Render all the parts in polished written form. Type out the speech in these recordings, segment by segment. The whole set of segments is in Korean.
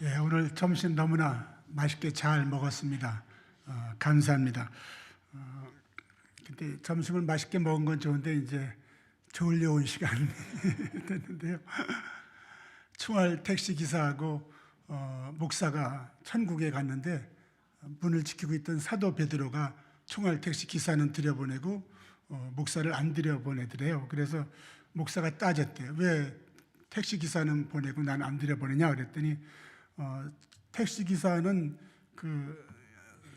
예, 오늘 점심 너무나 맛있게 잘 먹었습니다. 감사합니다. 근데 점심을 맛있게 먹은 건 좋은데 이제 졸려온 시간이 됐는데요. 총알 택시 기사하고 목사가 천국에 갔는데 문을 지키고 있던 사도 베드로가 총알 택시 기사는 들여보내고 목사를 안 들여보내더래요. 그래서 목사가 따졌대요. 왜 택시 기사는 보내고 난 안 들여보내냐 그랬더니 택시 기사는 그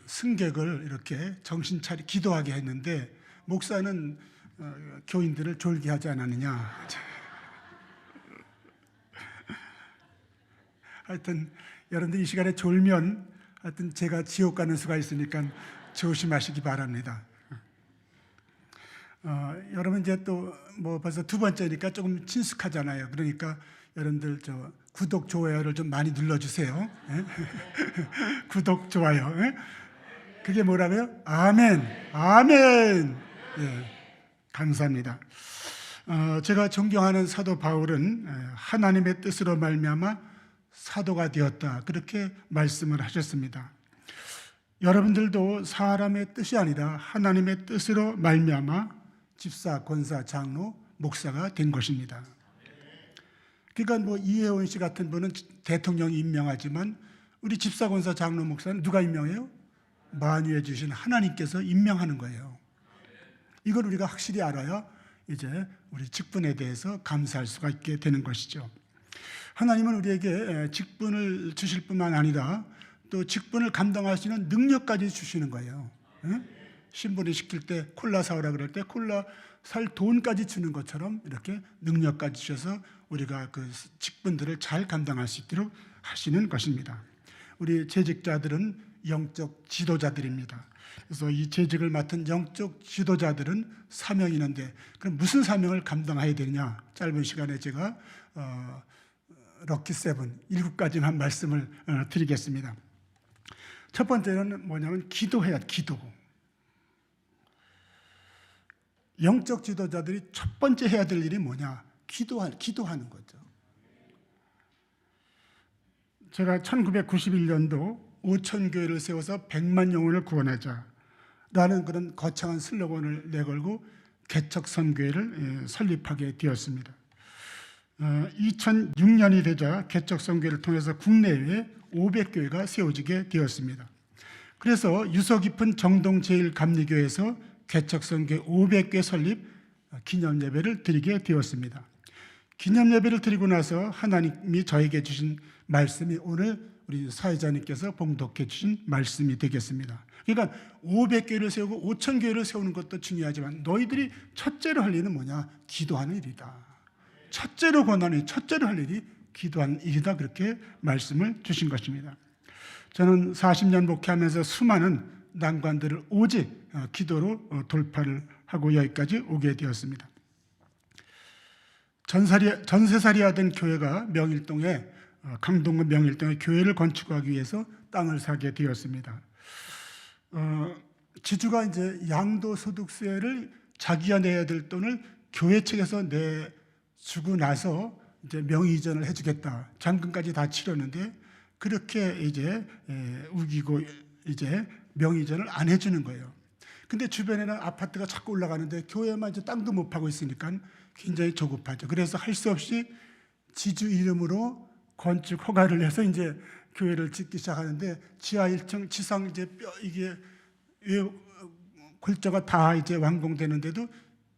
승객을 이렇게 정신 차리 기도하게 했는데 목사는 교인들을 졸게 하지 않았느냐. 하여튼 여러분들 이 시간에 졸면 하여튼 제가 지옥 가는 수가 있으니까 조심하시기 바랍니다. 여러분 이제 또 뭐 벌써 두 번째니까 조금 친숙하잖아요. 그러니까 여러분들 저 구독 좋아요를 좀 많이 눌러주세요. 구독 좋아요. 그게 뭐라고요? 아멘, 아멘. 예, 감사합니다. 제가 존경하는 사도 바울은 하나님의 뜻으로 말미암아 사도가 되었다 그렇게 말씀을 하셨습니다. 여러분들도 사람의 뜻이 아니라 하나님의 뜻으로 말미암아 집사, 권사, 장로, 목사가 된 것입니다. 그러니까 뭐 이혜원 씨 같은 분은 대통령이 임명하지만 우리 집사, 권사, 장로, 목사는 누가 임명해요? 만유해 주신 하나님께서 임명하는 거예요. 이걸 우리가 확실히 알아야 이제 우리 직분에 대해서 감사할 수가 있게 되는 것이죠. 하나님은 우리에게 직분을 주실 뿐만 아니라 또 직분을 감당할 수 있는 능력까지 주시는 거예요. 신부를 시킬 때 콜라 사오라 그럴 때 콜라 살 돈까지 주는 것처럼 이렇게 능력까지 주셔서 우리가 그 직분들을 잘 감당할 수 있도록 하시는 것입니다. 우리 재직자들은 영적 지도자들입니다. 그래서 이 재직을 맡은 영적 지도자들은 사명이 있는데 그럼 무슨 사명을 감당해야 되느냐? 짧은 시간에 제가 럭키 세븐 7가지만 말씀을 드리겠습니다. 첫 번째는 뭐냐면 기도해야 기도. 영적 지도자들이 첫 번째 해야 될 일이 뭐냐? 기도하는 거죠. 제가 1991년도 5,000교회를 세워서 100만 영혼을 구원하자 라는 그런 거창한 슬로건을 내걸고 개척선교회를 설립하게 되었습니다. 2006년이 되자 개척선교회를 통해서 국내외에 500교회가 세워지게 되었습니다. 그래서 유서 깊은 정동 제1감리교회에서 개척선교회 500개 설립 기념예배를 드리게 되었습니다. 기념예배를 드리고 나서 하나님이 저에게 주신 말씀이 오늘 우리 사회자님께서 봉독해 주신 말씀이 되겠습니다. 그러니까 500교회를 세우고 5,000교회를 세우는 것도 중요하지만 너희들이 첫째로 할 일은 뭐냐? 기도하는 일이다. 첫째로 권하는 일, 첫째로 할 일이 기도하는 일이다 그렇게 말씀을 주신 것입니다. 저는 40년 목회하면서 수많은 난관들을 오직 기도로 돌파를 하고 여기까지 오게 되었습니다. 전세살이 하던 교회가 명일동에 강동구 명일동에 교회를 건축하기 위해서 땅을 사게 되었습니다. 지주가 이제 양도소득세를 자기가 내야 될 돈을 교회 측에서 내주고 나서 이제 명의 이전을 해주겠다. 잔금까지 다 치렀는데 그렇게 이제 우기고 이제 명의 이전을 안 해주는 거예요. 근데 주변에는 아파트가 자꾸 올라가는데 교회만 이제 땅도 못 파고 있으니까 굉장히 조급하죠. 그래서 할 수 없이 지주 이름으로 건축 허가를 해서 이제 교회를 짓기 시작하는데 지하 1층 지상 이제 이게 골조가 다 이제 완공되는데도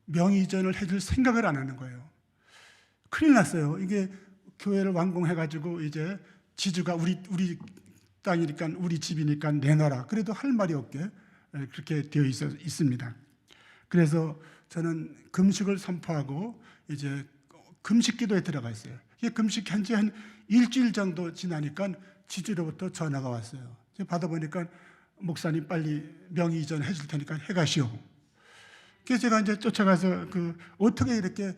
명의 이전을 해줄 생각을 안 하는 거예요. 큰일 났어요. 이게 교회를 완공해가지고 이제 지주가 우리 땅이니까 우리 집이니까 내놔라. 그래도 할 말이 없게 그렇게 되어 있습니다. 그래서 저는 금식을 선포하고 이제 금식 기도에 들어가 있어요. 이게 금식한 지 한 일주일 정도 지나니까 지주로부터 전화가 왔어요. 받아보니까 목사님 빨리 명의 이전 해줄 테니까 해가시오. 그래서 제가 이제 쫓아가서 어떻게 이렇게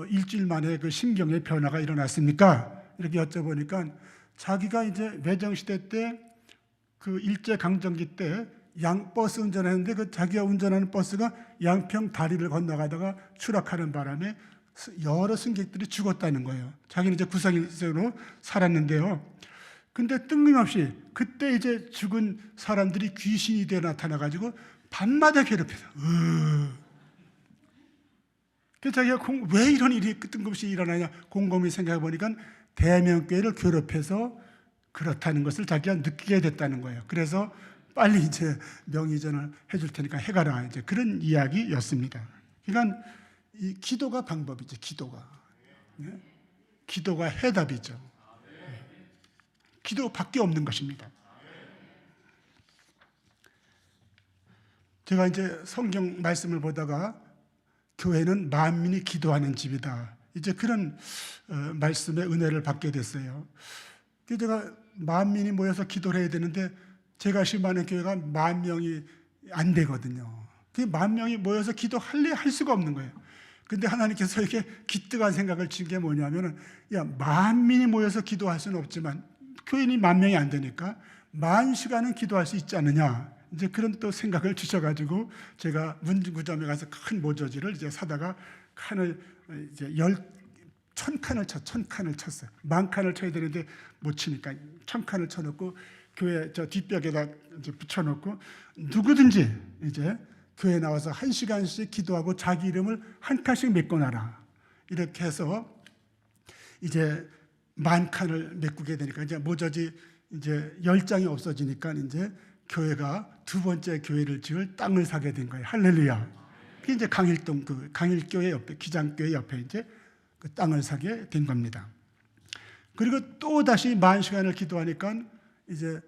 일주일 만에 그 심경의 변화가 일어났습니까? 이렇게 여쭤보니까 자기가 이제 외정시대 때 그 일제강점기 때 양버스 운전했는데 그 자기가 운전하는 버스가 양평 다리를 건너가다가 추락하는 바람에 여러 승객들이 죽었다는 거예요. 자기는 이제 구상일생으로 살았는데요. 근데 뜬금없이 그때 이제 죽은 사람들이 귀신이 되어 나타나가지고 밤마다 괴롭혀서 그래서 자기가 왜 이런 일이 뜬금없이 일어나냐 곰곰이 생각해 보니까 대명교회를 괴롭혀서 그렇다는 것을 자기가 느끼게 됐다는 거예요. 그래서 빨리 이제 명의전을 해줄 테니까 해가라, 이제 그런 이야기였습니다. 그러니까 이 기도가 방법이죠. 기도가, 네? 기도가 해답이죠. 기도밖에 없는 것입니다. 제가 이제 성경 말씀을 보다가 교회는 만민이 기도하는 집이다, 이제 그런 말씀의 은혜를 받게 됐어요. 제가 만민이 모여서 기도를 해야 되는데 제가 심하는 교회가 10,000명이 안 되거든요. 그 10,000명이 모여서 기도할래 할 수가 없는 거예요. 근데 하나님께서 이렇게 기특한 생각을 준 게 뭐냐면은, 야, 만민이 모여서 기도할 수는 없지만 교인이 10,000명이 안 되니까 10,000시간은 기도할 수 있지 않느냐, 이제 그런 또 생각을 주셔가지고 제가 문구점에 가서 큰 모조지를 이제 사다가 칸을 이제 1,000칸을 쳤어요. 10,000칸을 쳐야 되는데 못 치니까 1,000칸을 쳐놓고 교회 저 뒷벽에다 이제 붙여놓고 누구든지 이제 교회 나와서 1시간씩 기도하고 자기 이름을 한 칸씩 메꿔놔라, 이렇게 해서 이제 10,000칸을 메꾸게 되니까 이제 모조지 이제 10장이 없어지니까 이제 교회가 두 번째 교회를 지을 땅을 사게 된 거예요. 할렐루야. 그게 이제 강일동 그 강일교회 옆에, 기장교회 옆에 이제 그 땅을 사게 된 겁니다. 그리고 또 다시 10,000시간을 기도하니까 이제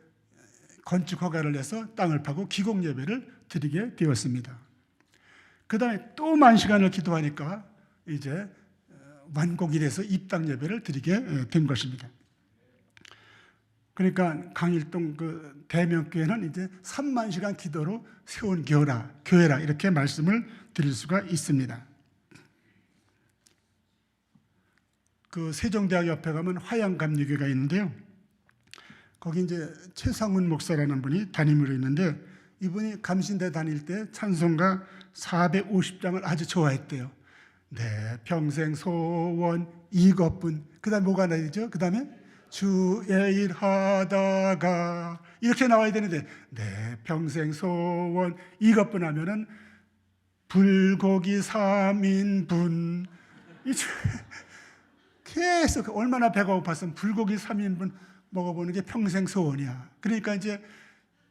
건축 허가를 내서 땅을 파고 기공 예배를 드리게 되었습니다. 그 다음에 또 10,000시간을 기도하니까 이제 완공이 돼서 입당 예배를 드리게 된 것입니다. 그러니까 강일동 그 대명교회는 이제 30,000시간 기도로 세운 교회라 이렇게 말씀을 드릴 수가 있습니다. 그 세종대학 옆에 가면 화양감리교회가 있는데요. 거기 이제 최상훈 목사라는 분이 담임으로 있는데, 이분이 감신대 다닐 때 찬송가 450장을 아주 좋아했대요. 내 평생 소원 이것뿐. 그 다음에 뭐가 나오죠? 그 다음에 주의 일 하다가 이렇게 나와야 되는데, 내 평생 소원 이것뿐 하면은 불고기 3인분, 계속 얼마나 배가 고팠으면 불고기 3인분 먹어보는 게 평생 소원이야. 그러니까 이제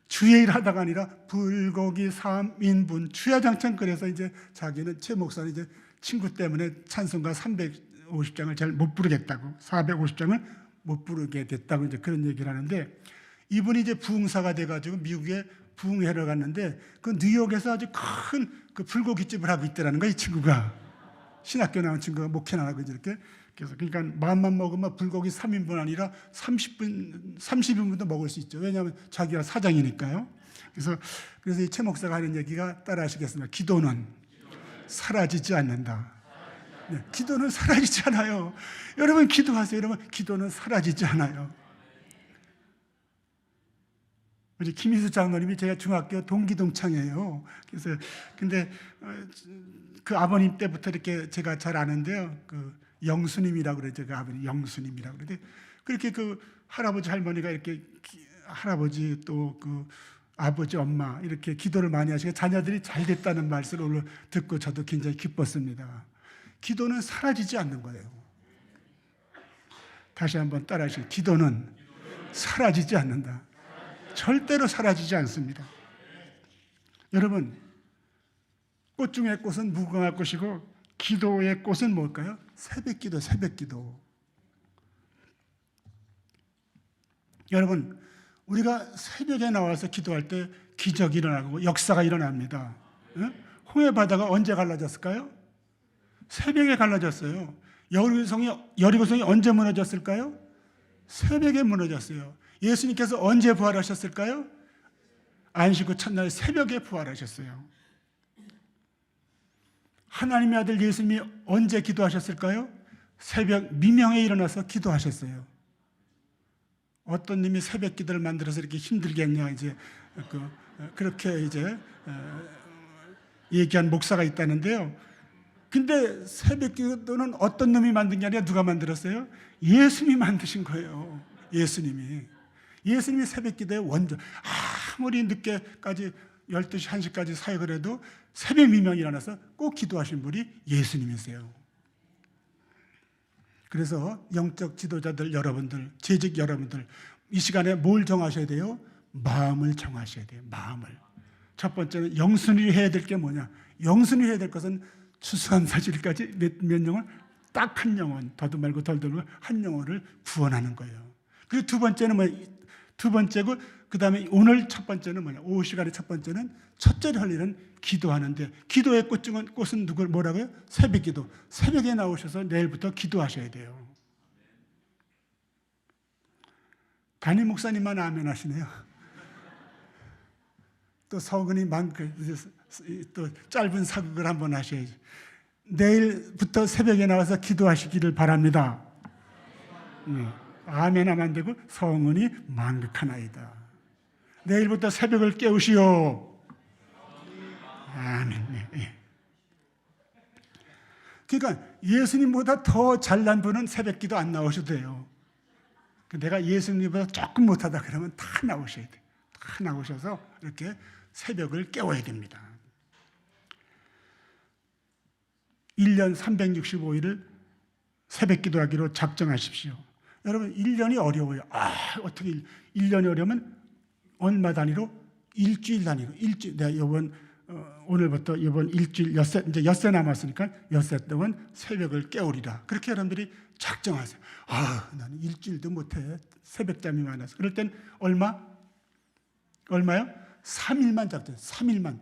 주의 일 하다가 아니라 불고기 3인분 주야장창 끓여서 이제 자기는 최 목사는 이제 친구 때문에 찬송가 350장을 잘 못 부르겠다고, 450장을 못 부르게 됐다고 이제 그런 얘기를 하는데, 이분이 이제 부흥사가 돼가지고 미국에 부흥회를 갔는데 그 뉴욕에서 아주 큰 그 불고기집을 하고 있더라는 거야. 이 친구가 신학교 나온 친구가 목회 나가고 이렇게. 그래서 그러니까 마음만 먹으면 불고기 3인분 아니라 30인분도 먹을 수 있죠. 왜냐하면 자기가 사장이니까요. 그래서 이 최 목사가 하는 얘기가 따라하시겠습니다. 기도는 사라지지 않는다. 네, 기도는 사라지지 않아요. 여러분 기도하세요. 여러분 기도는 사라지지 않아요. 우리 김희수 장로님이 제가 중학교 동기 동창이에요. 그래서 근데 그 아버님 때부터 이렇게 제가 잘 아는데요. 그 영수님이라고 그러죠. 그 아버님 영수님이라고 그러는데, 그렇게 그 할아버지 할머니가 이렇게 할아버지 또 그 아버지 엄마 이렇게 기도를 많이 하시고 자녀들이 잘 됐다는 말씀을 오늘 듣고 저도 굉장히 기뻤습니다. 기도는 사라지지 않는 거예요. 다시 한번 따라하시죠. 기도는 사라지지 않는다. 절대로 사라지지 않습니다. 여러분, 꽃 중에 꽃은 무궁화 꽃이고 기도의 꽃은 뭘까요? 새벽기도, 새벽기도. 여러분, 우리가 새벽에 나와서 기도할 때 기적이 일어나고 역사가 일어납니다. 홍해 바다가 언제 갈라졌을까요? 새벽에 갈라졌어요. 여리고성이 언제 무너졌을까요? 새벽에 무너졌어요. 예수님께서 언제 부활하셨을까요? 안식 후 첫날 새벽에 부활하셨어요. 하나님의 아들 예수님이 언제 기도하셨을까요? 새벽 미명에 일어나서 기도하셨어요. 어떤 님이 새벽 기도를 만들어서 이렇게 힘들겠냐 이제 그렇게 이제 얘기한 목사가 있다는데요. 근데 새벽 기도는 어떤 놈이 만든 게 아니라 누가 만들었어요? 예수님이 만드신 거예요. 예수님이. 예수님이 새벽 기도의 원조. 아무리 늦게까지 12시, 1시까지 사역을 해도 새벽 미명이 일어나서 꼭 기도하신 분이 예수님이세요. 그래서 영적 지도자들 여러분들, 재직 여러분들, 이 시간에 뭘 정하셔야 돼요? 마음을 정하셔야 돼요. 마음을. 첫 번째는 영순위 해야 될 게 뭐냐? 영순위 해야 될 것은 추수감사절까지 몇 영혼? 딱 한 영혼, 더도 말고 덜도 말고 한 영혼을 구원하는 거예요. 그리고 두 번째는 뭐냐? 두 번째고, 그 다음에 오늘 첫 번째는 뭐냐? 오후 시간의 첫 번째는 첫째로 할 일은 기도하는데, 기도의 꽃은 뭐라고요? 새벽 기도. 새벽에 나오셔서 내일부터 기도하셔야 돼요. 담임 목사님만 아멘 하시네요. 또 서근이 또 짧은 사극을 한번 하셔야지. 내일부터 새벽에 나와서 기도하시기를 바랍니다. 아멘 하면 안 되고 성은이 만극하나이다. 내일부터 새벽을 깨우시오. 아멘. 네. 그러니까 예수님보다 더 잘난 분은 새벽 기도 안 나오셔도 돼요. 내가 예수님보다 조금 못하다 그러면 다 나오셔야 돼요. 다 나오셔서 이렇게 새벽을 깨워야 됩니다. 1년 365일을 새벽 기도하기로 작정하십시오. 여러분 1년이 어려워요. 어떻게 1년이 어려우면 얼마 단위로? 일주일 단위로. 내가 오늘부터 이번 일주일 이제 엿새 남았으니까 엿새 동안 새벽을 깨우리라. 그렇게 여러분들이 작정하세요. 나는 일주일도 못해. 새벽잠이 많아서. 그럴 땐 얼마요? 3일만 작정. 3일만.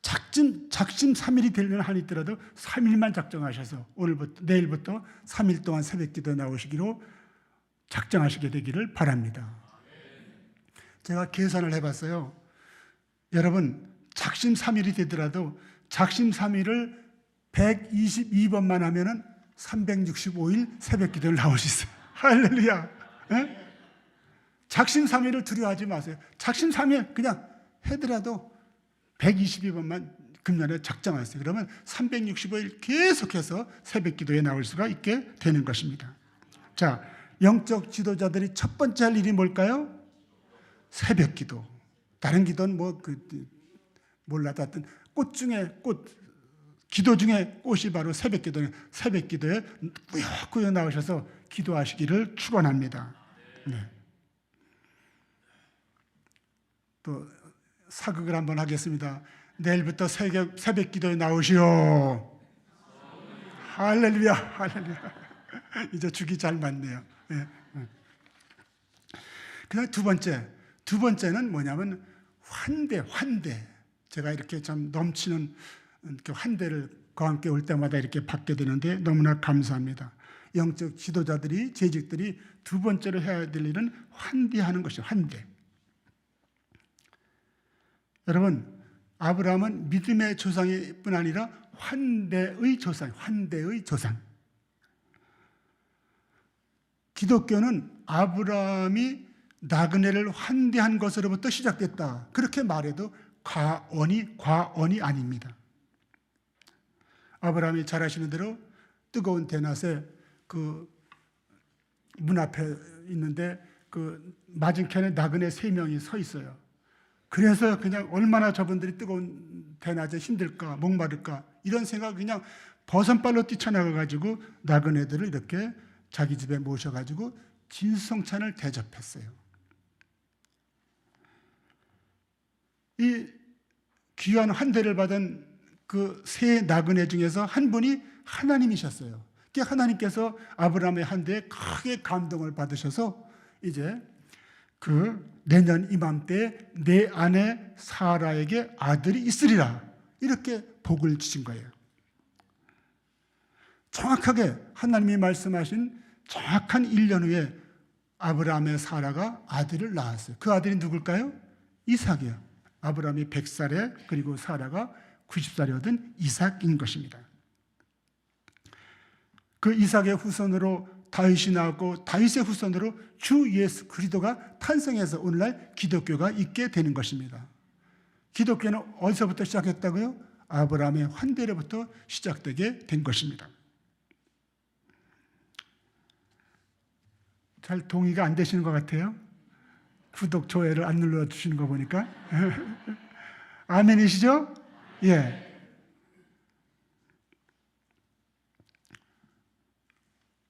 작심 3일이 되려는 한이 있더라도 3일만 작정하셔서 내일부터 3일 동안 새벽 기도 나오시기로 작정하시게 되기를 바랍니다. 제가 계산을 해봤어요. 여러분 작심 3일이 되더라도 작심 3일을 122번만 하면은 365일 새벽 기도를 나올 수 있어요. 할렐루야. 에? 작심 3일을 두려워하지 마세요. 작심 3일 그냥 해더라도 122번만 금년에 작정하세요. 그러면 365일 계속해서 새벽 기도에 나올 수가 있게 되는 것입니다. 자, 영적 지도자들이 첫 번째 할 일이 뭘까요? 새벽 기도. 다른 기도는 몰라도 하여튼 꽃 중에 기도 중에 꽃이 바로 새벽 기도예요. 새벽 기도에 꾸역꾸역 나오셔서 기도하시기를 축원합니다. 네. 또 사극을 한번 하겠습니다. 내일부터 새벽 기도에 나오시오. 할렐루야, 할렐루야. 이제 죽이 잘 맞네요. 네. 그다음 두 번째는 뭐냐면 환대. 제가 이렇게 참 넘치는 환대를 거함께 올 때마다 이렇게 받게 되는데 너무나 감사합니다. 영적 지도자들이, 재직들이 두 번째로 해야 될 일은 환대하는 것이에요. 환대. 여러분, 아브라함은 믿음의 조상일 뿐 아니라 환대의 조상. 기독교는 아브라함이 나그네를 환대한 것으로부터 시작됐다. 그렇게 말해도 과언이 아닙니다. 아브라함이 잘 아시는 대로 뜨거운 대낮에 그 문 앞에 있는데 그 맞은편에 나그네 3명이 서 있어요. 그래서 그냥 얼마나 저분들이 뜨거운 대낮에 힘들까, 목마를까 이런 생각 그냥 버선발로 뛰쳐나가가지고 나그네들을 이렇게 자기 집에 모셔가지고 진성찬을 대접했어요. 이 귀한 환대를 받은 그 세 나그네 중에서 한 분이 하나님이셨어요. 하나님께서 아브라함의 환대에 크게 감동을 받으셔서 이제 그 내년 이맘때에 내 아내 사라에게 아들이 있으리라 이렇게 복을 주신 거예요. 정확하게 하나님이 말씀하신 정확한 1년 후에 아브라함의 사라가 아들을 낳았어요. 그 아들이 누굴까요? 이삭이요. 아브라함이 100살에 그리고 사라가 90살에 얻은 이삭인 것입니다. 그 이삭의 후손으로 다윗이 나왔고 다윗의 후손으로 주 예수 그리스도가 탄생해서 오늘날 기독교가 있게 되는 것입니다. 기독교는 어디서부터 시작했다고요? 아브라함의 환대로부터 시작되게 된 것입니다. 잘 동의가 안 되시는 것 같아요. 구독, 좋아요를 안 눌러주시는 거 보니까. 아멘이시죠? 예.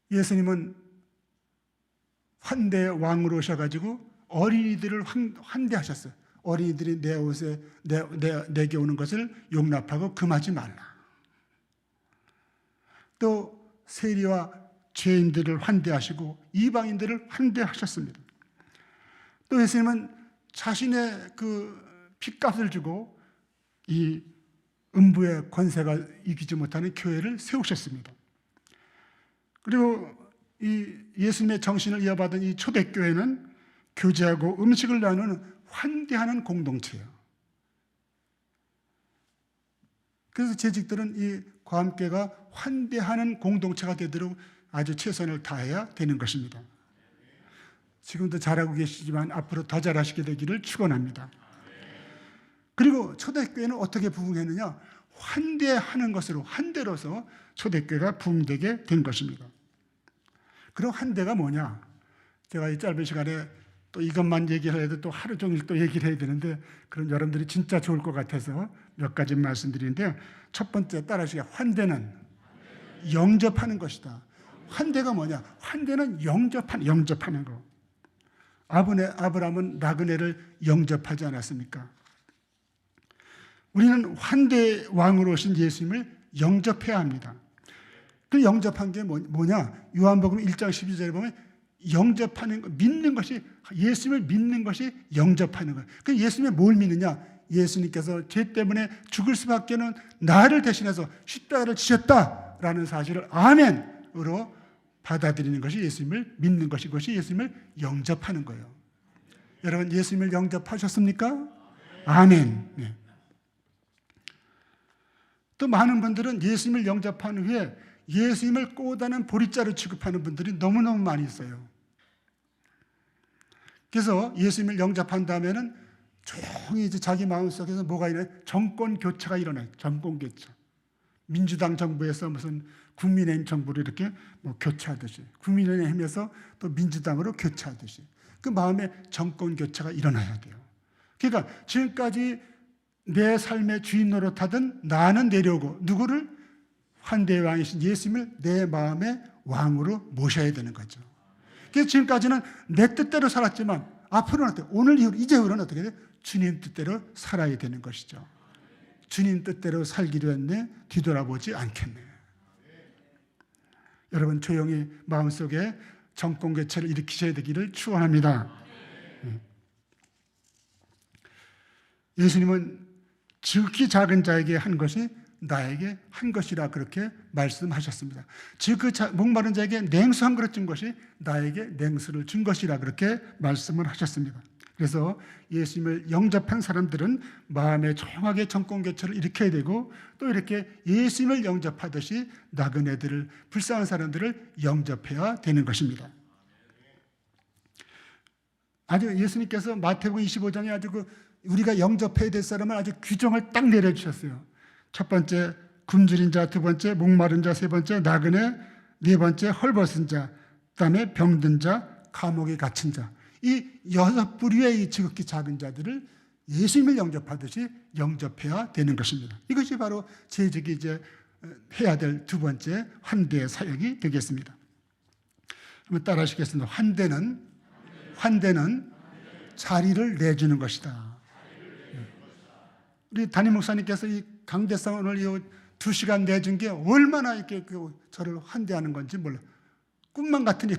예수님은 환대의 왕으로 오셔가지고 어린이들을 환대하셨어요. 어린이들이 내 옷에 내게 오는 것을 용납하고 금하지 말라. 또 세리와 죄인들을 환대하시고 이방인들을 환대하셨습니다. 또 예수님은 자신의 그 핏값을 주고 이 음부의 권세가 이기지 못하는 교회를 세우셨습니다. 그리고 이 예수님의 정신을 이어받은 이 초대교회는 교제하고 음식을 나누는 환대하는 공동체예요. 그래서 재직들은 이 과함교회가 환대하는 공동체가 되도록 아주 최선을 다해야 되는 것입니다. 지금도 잘하고 계시지만 앞으로 더 잘하시게 되기를 축원합니다. 그리고 초대교회는 어떻게 부흥했느냐? 환대하는 것으로, 환대로서 초대교회가 부흥되게 된 것입니다. 그럼 환대가 뭐냐? 제가 이 짧은 시간에 또 이것만 얘기를 해도 또 하루 종일 또 얘기를 해야 되는데, 그럼 여러분들이 진짜 좋을 것 같아서 몇 가지 말씀드리는데요. 첫 번째, 따라하시기, 환대는 영접하는 것이다. 환대가 뭐냐? 환대는 영접하는 거. 아브라함은 나그네를 영접하지 않았습니까? 우리는 환대 왕으로 오신 예수님을 영접해야 합니다. 그 영접한 게 뭐냐? 요한복음 1장 12절에 보면 영접하는 거, 믿는 것이, 예수님을 믿는 것이 영접하는 거예요. 그 예수님이 뭘 믿느냐? 예수님께서 죄 때문에 죽을 수밖에는 나를 대신해서 십자가를 지셨다라는 사실을 아멘으로 받아들이는 것이 예수님을 믿는 것이, 그것이 예수님을 영접하는 거예요. 여러분, 예수님을 영접하셨습니까? 아멘. 네. 또 많은 분들은 예수님을 영접한 후에 예수님을 꼬다는 보리자루 취급하는 분들이 너무너무 많이 있어요. 그래서 예수님을 영접한 다음에는 조용히 이제 자기 마음속에서 뭐가 일어나요? 정권 교체가 일어나요. 정권 교체. 민주당 정부에서 무슨 국민의힘 정부를 이렇게 교체하듯이, 국민의힘에서 또 민주당으로 교체하듯이 그 마음에 정권 교체가 일어나야 돼요. 그러니까 지금까지 내 삶의 주인 노릇하던 나는 내려오고 누구를? 환대의 왕이신 예수님을 내 마음의 왕으로 모셔야 되는 거죠. 그래서 지금까지는 내 뜻대로 살았지만 앞으로는 어떻게? 오늘 이후 이제부터는 어떻게 돼요? 주님 뜻대로 살아야 되는 것이죠. 주님 뜻대로 살기로 했네, 뒤돌아보지 않겠네. 여러분, 조용히 마음속에 정권 교체를 일으키셔야 되기를 축원합니다. 예수님은 지극히 작은 자에게 한 것이 나에게 한 것이라 그렇게 말씀하셨습니다. 즉 그 목마른 자에게 냉수 한 그릇 준 것이 나에게 냉수를 준 것이라 그렇게 말씀을 하셨습니다. 그래서 예수님을 영접한 사람들은 마음에 조용하게 정권 교체를 일으켜야 되고, 또 이렇게 예수님을 영접하듯이 나그네들을, 불쌍한 사람들을 영접해야 되는 것입니다. 아주 예수님께서 마태복음 25장에 아주 우리가 영접해야 될 사람을 아주 규정을 딱 내려주셨어요. 첫 번째 굶주린 자, 두 번째 목마른 자, 세 번째 나그네, 네 번째 헐벗은 자, 그다음에 병든 자, 감옥에 갇힌 자. 이 6부류의 이 지극히 작은 자들을 예수님을 영접하듯이 영접해야 되는 것입니다. 이것이 바로 재직이 이제 해야 될 두 번째 환대의 사역이 되겠습니다. 한번 따라 하시겠습니다. 환대는 자리를 내주는 것이다. 우리 담임 목사님께서 이 강대상 오늘 이 2시간 내준 게 얼마나 이렇게 저를 환대하는 건지 몰라요. 꿈만 같은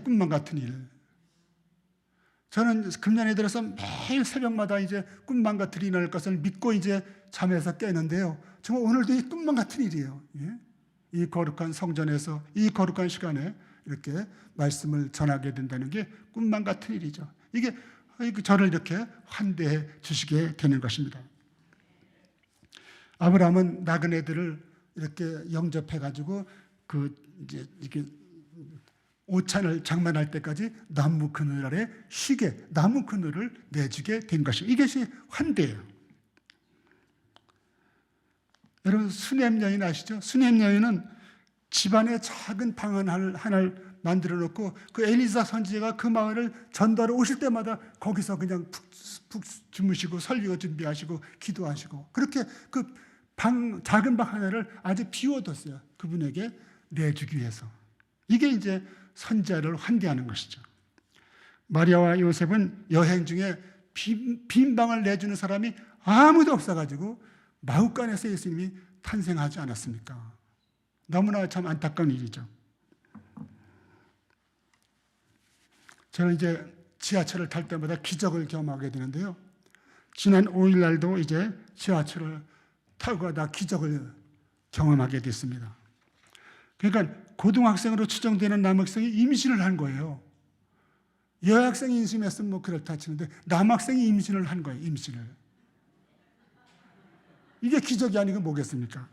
일. 저는 금년에 들어서 매일 새벽마다 이제 꿈만 같은 일이 날 것을 믿고 이제 잠에서 깨는데요. 정말 오늘도 이 꿈만 같은 일이에요. 이 거룩한 성전에서 이 거룩한 시간에 이렇게 말씀을 전하게 된다는 게 꿈만 같은 일이죠. 이게 저를 이렇게 환대해 주시게 되는 것입니다. 아브라함은 나그네들을 이렇게 영접해가지고 이제 이렇게 오찬을 장만할 때까지 나무 그늘 아래 쉬게, 나무 그늘을 내주게 된 것입니다. 이것이 환대예요. 여러분, 수냄 여인 아시죠? 수냄 여인은 집안에 작은 방 하나를 만들어 놓고 그 엘리사 선지자가 그 마을을 전달해 오실 때마다 거기서 그냥 푹 주무시고 설교 준비하시고 기도하시고 그렇게 그 작은 방 하나를 아주 비워뒀어요. 그분에게 내주기 위해서. 이게 이제 선지자를 환대하는 것이죠. 마리아와 요셉은 여행 중에 빈 방을 내주는 사람이 아무도 없어가지고 마룻간에서 예수님이 탄생하지 않았습니까? 너무나 참 안타까운 일이죠. 저는 이제 지하철을 탈 때마다 기적을 경험하게 되는데요. 지난 5일 날도 이제 지하철을 타고 가다 기적을 경험하게 됐습니다. 그러니까 고등학생으로 추정되는 남학생이 임신을 한 거예요. 여학생이 임신했으면 뭐 그렇다 치는데 남학생이 임신을 한 거예요. 임신을. 이게 기적이 아니고 뭐겠습니까?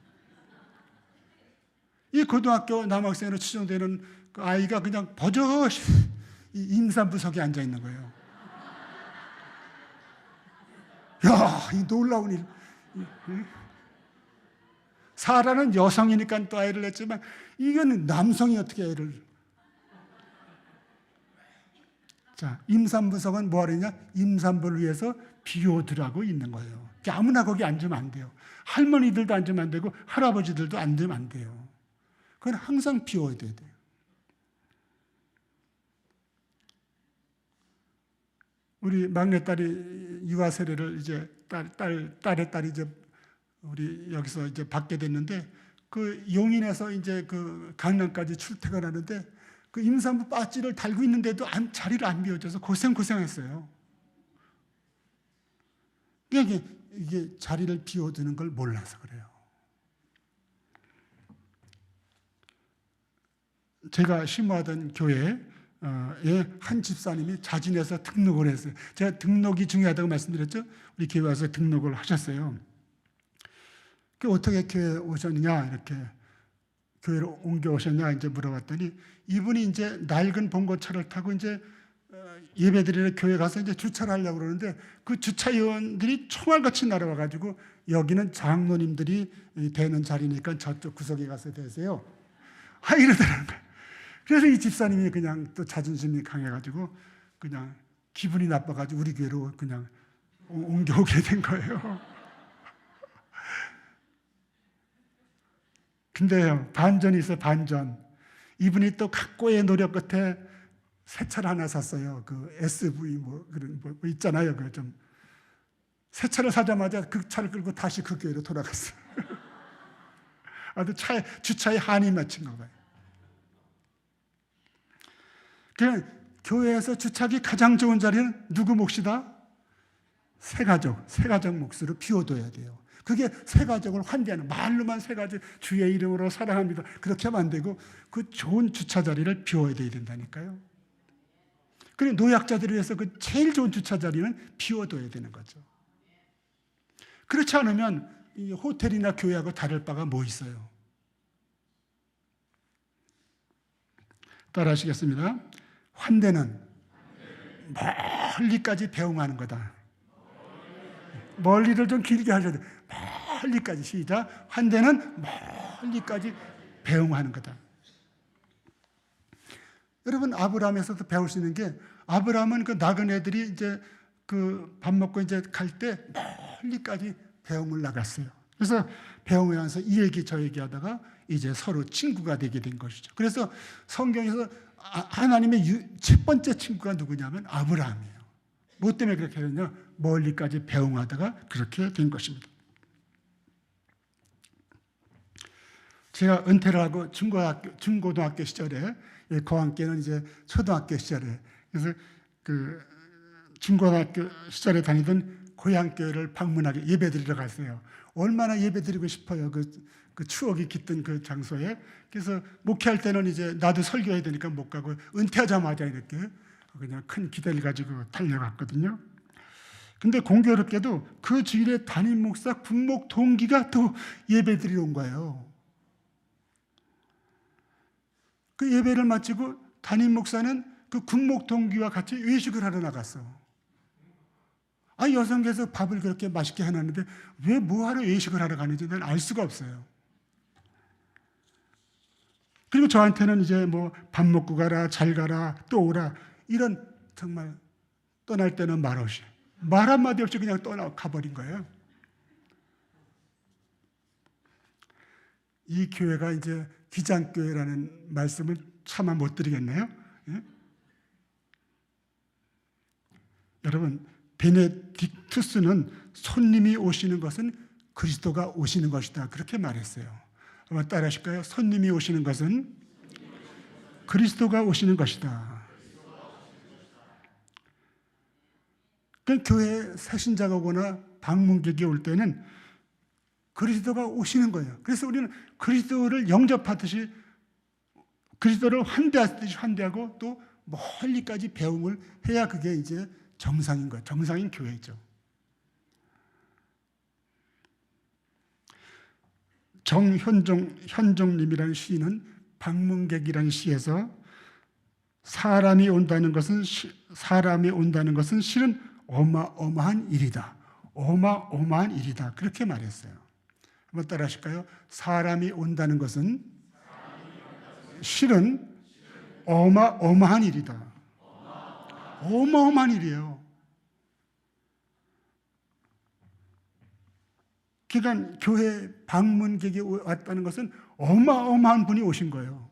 이 고등학교 남학생으로 추정되는 그 아이가 그냥 버젓이 임산부석에 앉아 있는 거예요. 야, 이 놀라운 일. 사라는 여성이니까 또 아이를 낳지만 이건 남성이 어떻게 애를. 자, 임산부석은 뭐 하느냐? 임산부를 위해서 비워두라고 있는 거예요. 아무나 거기 앉으면 안 돼요. 할머니들도 앉으면 안 되고 할아버지들도 앉으면 안 돼요. 그건 항상 비워야 돼요. 우리 막내딸이 유아 세례를 이제 딸의 딸이 이제 우리 여기서 이제 받게 됐는데 그 용인에서 이제 그 강남까지 출퇴근하는데 그 임산부 빠지를 달고 있는데도 자리를 안 비워줘서 고생했어요. 이게 자리를 비워두는 걸 몰라서 그래요. 제가 심호하던 교회에 한 집사님이 자진해서 등록을 했어요. 제가 등록이 중요하다고 말씀드렸죠. 우리 교회 와서 등록을 하셨어요. 그 어떻게 교회에 오셨느냐 이렇게 교회로 옮겨 오셨냐 이제 물어봤더니 이분이 이제 낡은 봉고차를 타고 이제 예배드리러 교회 가서 이제 주차를 하려고 그러는데 그 주차위원들이 총알같이 날아와가지고 여기는 장로님들이 되는 자리니까 저쪽 구석에 가서 되세요. 이러더라는 거예요. 그래서 이 집사님이 그냥 또 자존심이 강해가지고 그냥 기분이 나빠가지고 우리 교회로 그냥 옮겨오게 된 거예요. 근데요, 반전이 있어요, 반전. 이분이 또 각고의 노력 끝에 새 차를 하나 샀어요. 그 SV 그런 뭐 있잖아요. 그 좀 새 차를 사자마자 그 차를 끌고 다시 그 교회로 돌아갔어요. 아주 주차에 한이 맺힌 거 봐요. 그 교회에서 주차하기 가장 좋은 자리는 누구 몫이다? 새 가족 몫으로 비워둬야 돼요. 그게 새 가족을 환대하는, 말로만 새 가족 주의 이름으로 사랑합니다. 그렇게 하면 안 되고 그 좋은 주차 자리를 비워야 된다니까요. 그리고 노약자들을 위해서 그 제일 좋은 주차 자리는 비워둬야 되는 거죠. 그렇지 않으면 이 호텔이나 교회하고 다를 바가 뭐 있어요? 따라 하시겠습니다. 환대는 멀리까지 배웅하는 거다. 멀리를 좀 길게 하셔야 돼요. 멀리까지 시작. 환대는 멀리까지 배웅하는 거다. 여러분 아브라함에서도 배울 수 있는 게 아브라함은 그 나그네들이 이제 그 밥 먹고 이제 갈 때 멀리까지 배웅을 나갔어요. 그래서 배웅하면서 이 얘기 저 얘기하다가 이제 서로 친구가 되게 된 것이죠. 그래서 성경에서 하나님의 첫 번째 친구가 누구냐면 아브라함이에요. 뭐 때문에 그렇게 됐냐? 멀리까지 배웅하다가 그렇게 된 것입니다. 제가 은퇴를 하고 중고등학교 시절에 거함께는 이제 초등학교 시절에 그래서 그 중고등학교 시절에 다니던 고향교회를 방문하게 예배드리러 갔어요. 얼마나 예배드리고 싶어요. 그 추억이 깃든 그 장소에. 그래서 목회할 때는 이제 나도 설교해야 되니까 못 가고 은퇴하자마자 이렇게 그냥 큰 기대를 가지고 달려갔거든요. 근데 공교롭게도 그 주일에 담임 목사 군목 동기가 또 예배드리러 온 거예요. 그 예배를 마치고 담임 목사는 그 군목 동기와 같이 외식을 하러 나갔어. 여성께서 밥을 그렇게 맛있게 해놨는데 왜 뭐하러 외식을 하러 가는지 난 알 수가 없어요. 그리고 저한테는 이제 뭐 밥 먹고 가라, 잘 가라, 또 오라, 이런 정말 떠날 때는 말 없이, 말 한마디 없이 그냥 가버린 거예요. 이 교회가 이제 기장교회라는 말씀을 차마 못 드리겠네요. 예? 여러분, 베네딕투스는 손님이 오시는 것은 그리스도가 오시는 것이다, 그렇게 말했어요. 한번 따라 하실까요? 손님이 오시는 것은 그리스도가 오시는 것이다. 그 교회에 새신자가 오거나 방문객이 올 때는 그리스도가 오시는 거예요. 그래서 우리는 그리스도를 영접하듯이, 그리스도를 환대하듯이 환대하고 또 멀리까지 배웅을 해야 그게 이제 정상인 거예요. 정상인 교회죠. 정현종님이라는 시인은 방문객이라는 시에서 사람이 온다는 것은 실은 어마어마한 일이다. 어마어마한 일이다. 그렇게 말했어요. 한번 따라 하실까요? 사람이 온다는 것은 실은 어마어마한 일이다. 어마어마한 일이에요. 그러니까 교회 방문객이 왔다는 것은 어마어마한 분이 오신 거예요.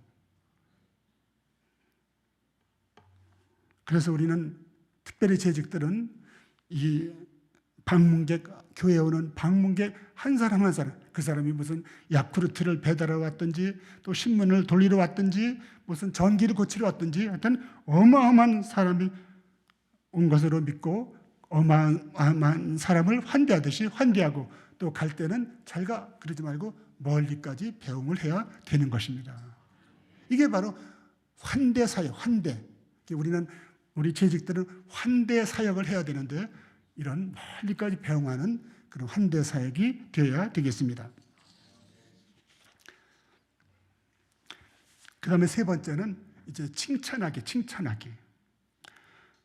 그래서 우리는 특별히 재직들은 이 방문객, 교회에 오는 방문객 한 사람 한 사람, 그 사람이 무슨 야쿠르트를 배달하러 왔든지 또 신문을 돌리러 왔든지 무슨 전기를 고치러 왔든지 하여튼 어마어마한 사람이 온 것으로 믿고 어마어마한 사람을 환대하듯이 환대하고, 또 갈 때는 잘 가 그러지 말고 멀리까지 배웅을 해야 되는 것입니다. 이게 바로 환대 사역, 환대. 우리 재직들은 환대 사역을 해야 되는데 이런 멀리까지 배웅하는 그런 환대 사역이 되어야 되겠습니다. 그 다음에 세 번째는 이제 칭찬하기.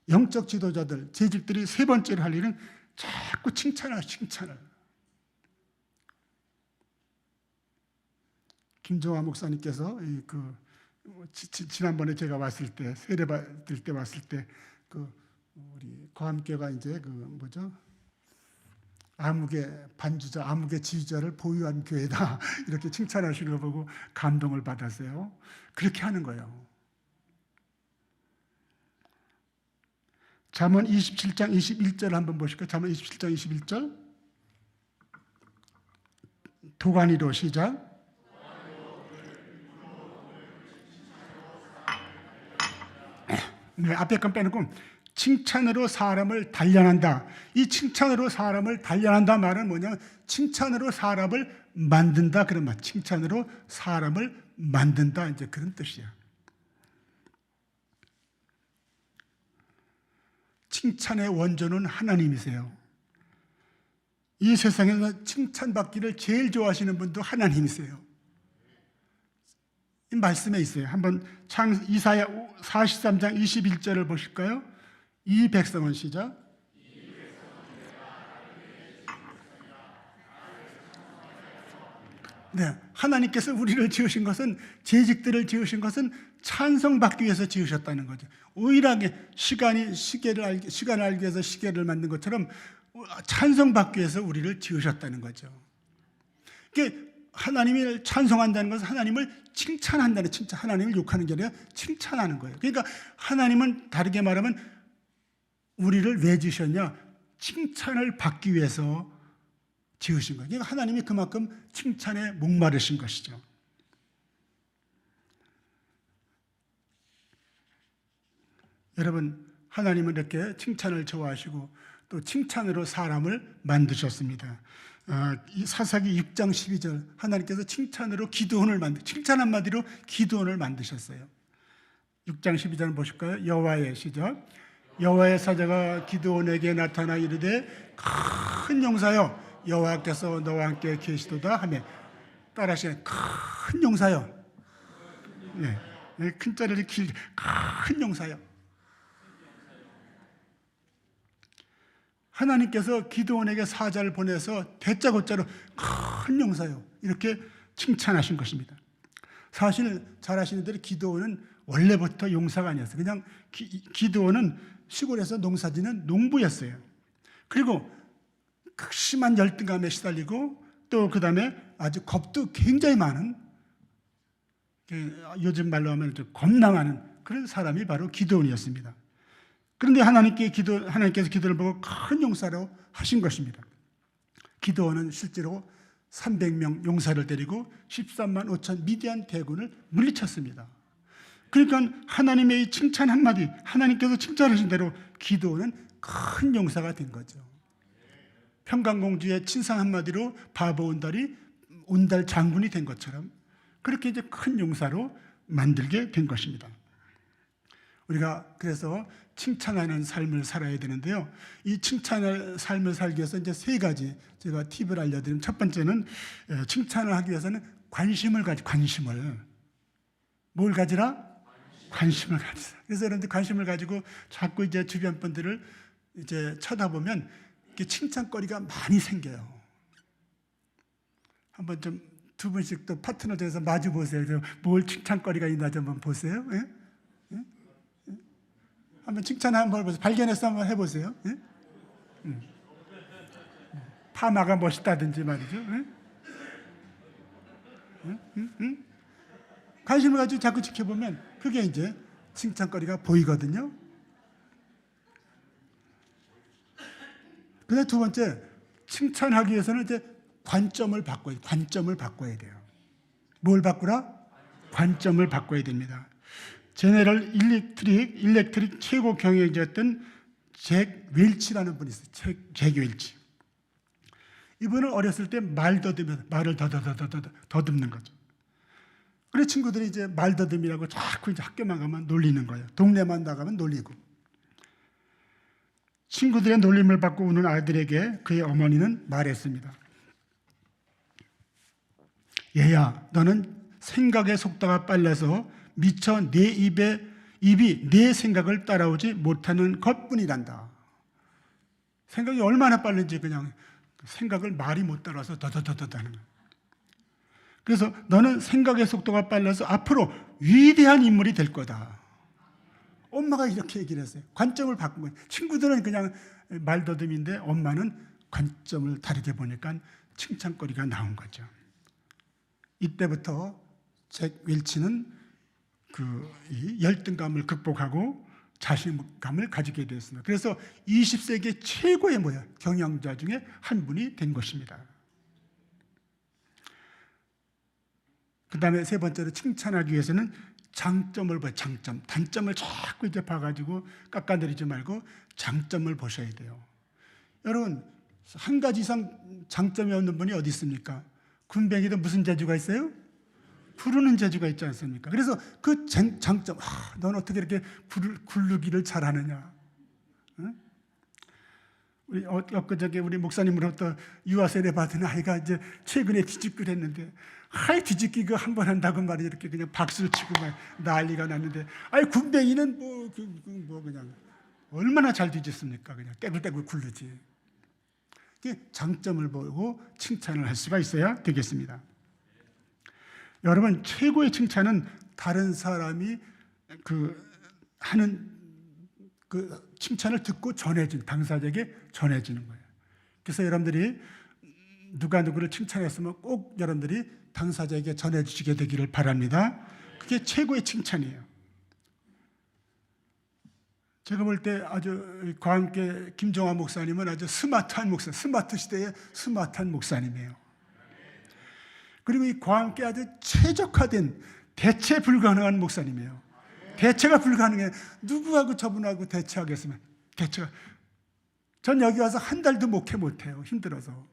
영적 지도자들, 재직들이 세 번째로 할 일은 자꾸 칭찬을. 김정화 목사님께서 지난번에 제가 왔을 때, 세례 받을 때 왔을 때, 우리 거함교가 이제 암흑의 반주자, 암흑의 지휘자를 보유한 교회다, 이렇게 칭찬하시는 거 보고 감동을 받았어요. 그렇게 하는 거예요. 잠언 27장 21절 한번 보실까요? 잠언 27장 21절. 도가니로 시작. 네, 앞에 건 빼놓고 칭찬으로 사람을 단련한다. 이 칭찬으로 사람을 단련한다 말은 뭐냐면 칭찬으로 사람을 만든다, 그런 말. 칭찬으로 사람을 만든다, 이제 그런 뜻이야. 칭찬의 원조는 하나님이세요. 이 세상에서 칭찬받기를 제일 좋아하시는 분도 하나님이세요. 이 말씀에 있어요. 한번 이사야 43장 21절을 보실까요? 이 백성은 시작. 네, 하나님께서 우리를 지으신 것은, 재직들을 지으신 것은 찬송받기 위해서 지으셨다는 거죠. 오일하게 시간을 알기 위해서 시계를 만든 것처럼 찬송받기 위해서 우리를 지으셨다는 거죠. 그게 하나님을 찬송한다는 것은 하나님을 칭찬한다는, 하나님을 욕하는 게 아니라 칭찬하는 거예요. 그러니까 하나님은 다르게 말하면 우리를 왜 지으셨냐? 칭찬을 받기 위해서 지으신 거예요. 그러니까 하나님이 그만큼 칭찬에 목마르신 것이죠. 여러분, 하나님은 이렇게 칭찬을 좋아하시고 또 칭찬으로 사람을 만드셨습니다. 이 사사기 6장 12절, 하나님께서 칭찬으로 기드온을 칭찬 한마디로 기드온을 만드셨어요. 6장 12절 보실까요? 여호와의 시작. 여호와의 사자가 기드온에게 나타나 이르되 큰 용사여, 여호와께서 너와 함께 계시도다 하며, 따라하시네. 큰 용사여. 네, 큰 자리를 길게, 큰 용사여. 하나님께서 기드온에게 사자를 보내서 대짜고짜로 큰 용사요, 이렇게 칭찬하신 것입니다. 사실 잘 아시는 대로 기드온은 원래부터 용사가 아니었어요. 그냥 기드온은 시골에서 농사짓는 농부였어요. 그리고 극심한 열등감에 시달리고 또 그 다음에 아주 겁도 굉장히 많은, 요즘 말로 하면 좀 겁나 많은 그런 사람이 바로 기드온이었습니다. 그런데 하나님께서 기드온을 보고 큰 용사로 하신 것입니다. 기드온은 실제로 300명 용사를 데리고 13만 5천 미디안 대군을 물리쳤습니다. 그러니까 하나님의 이 칭찬 한마디, 하나님께서 칭찬하신 대로 기드온은 큰 용사가 된 거죠. 평강공주의 칭찬 한마디로 바보 온달 장군이 된 것처럼 그렇게 이제 큰 용사로 만들게 된 것입니다. 우리가 그래서 칭찬하는 삶을 살아야 되는데요. 이 칭찬의 삶을 살기 위해서 이제 세 가지 제가 팁을 알려드리면, 첫 번째는 칭찬을 하기 위해서는 관심을 뭘 가지라? 관심을 가지라. 그래서 여러분들 관심을 가지고 자꾸 이제 주변 분들을 이제 쳐다보면 이렇게 칭찬거리가 많이 생겨요. 한번 좀 두 분씩 또 파트너 중에서 마주 보세요. 뭘 칭찬거리가 있나 좀 한번 보세요. 예? 예? 한번 칭찬 한번 해보세요. 발견해서 한번 해보세요. 예? 파마가 멋있다든지 말이죠. 예? 관심을 가지고 자꾸 지켜보면 그게 이제 칭찬거리가 보이거든요. 그다음 두 번째, 칭찬하기 위해서는 이제 관점을 바꿔야 돼요. 뭘 바꾸라? 관점을 바꿔야 됩니다. 제네럴 일렉트릭 최고 경영자였던 잭 웰치라는 분이 있어요. 잭 웰치. 이분은 어렸을 때 말을 더듬는 거죠. 그래 친구들이 이제 말더듬이라고 자꾸 이제 학교만 가면 놀리는 거예요. 동네만 나가면 놀리고. 친구들의 놀림을 받고 우는 아들에게 그의 어머니는 말했습니다. 얘야, 너는 생각의 속도가 빨라서 미처 내 입이 내 생각을 따라오지 못하는 것뿐이란다. 생각이 얼마나 빠른지 그냥 생각을 말이 못 따라서 더더더더 하는 거예요. 그래서 너는 생각의 속도가 빨라서 앞으로 위대한 인물이 될 거다. 엄마가 이렇게 얘기를 했어요. 관점을 바꾼 거예요. 친구들은 그냥 말더듬인데 엄마는 관점을 다르게 보니까 칭찬거리가 나온 거죠. 이때부터 잭 웰치는 이 열등감을 극복하고 자신감을 가지게 되었습니다. 그래서 20세기 최고의 경영자 중에 한 분이 된 것입니다. 그 다음에 세 번째로 칭찬하기 위해서는 장점을 봐요. 단점을 자꾸 이제 봐가지고 깎아내리지 말고 장점을 보셔야 돼요. 여러분, 한 가지 이상 장점이 없는 분이 어디 있습니까? 군뱅이도 무슨 재주가 있어요? 부르는 재주가 있지 않습니까? 그래서 그 장점, 넌 어떻게 이렇게 굴르기를 잘하느냐? 응? 엊그저께 우리 목사님으로부터 유아 세례 받은 아이가 이제 최근에 뒤집기를 했는데, 뒤집기 한 번 한다고 말이 이렇게 그냥 박수를 치고 막 난리가 났는데, 군뱅이는 그냥 얼마나 잘 뒤집습니까? 그냥 떼굴떼굴 굴르지. 장점을 보고 칭찬을 할 수가 있어야 되겠습니다. 여러분, 최고의 칭찬은 다른 사람이 하는 칭찬을 듣고 당사자에게 전해지는 거예요. 그래서 여러분들이 누가 누구를 칭찬했으면 꼭 여러분들이 당사자에게 전해주시게 되기를 바랍니다. 그게 최고의 칭찬이에요. 제가 볼 때 아주 과함께 김종환 목사님은 아주 스마트한 스마트 시대의 스마트한 목사님이에요. 그리고 이 과함께 아주 최적화된 대체 불가능한 목사님이에요. 대체가 불가능해. 누구하고 저분하고 대체하겠으면 전 여기 와서 한 달도 목회 못해요. 힘들어서.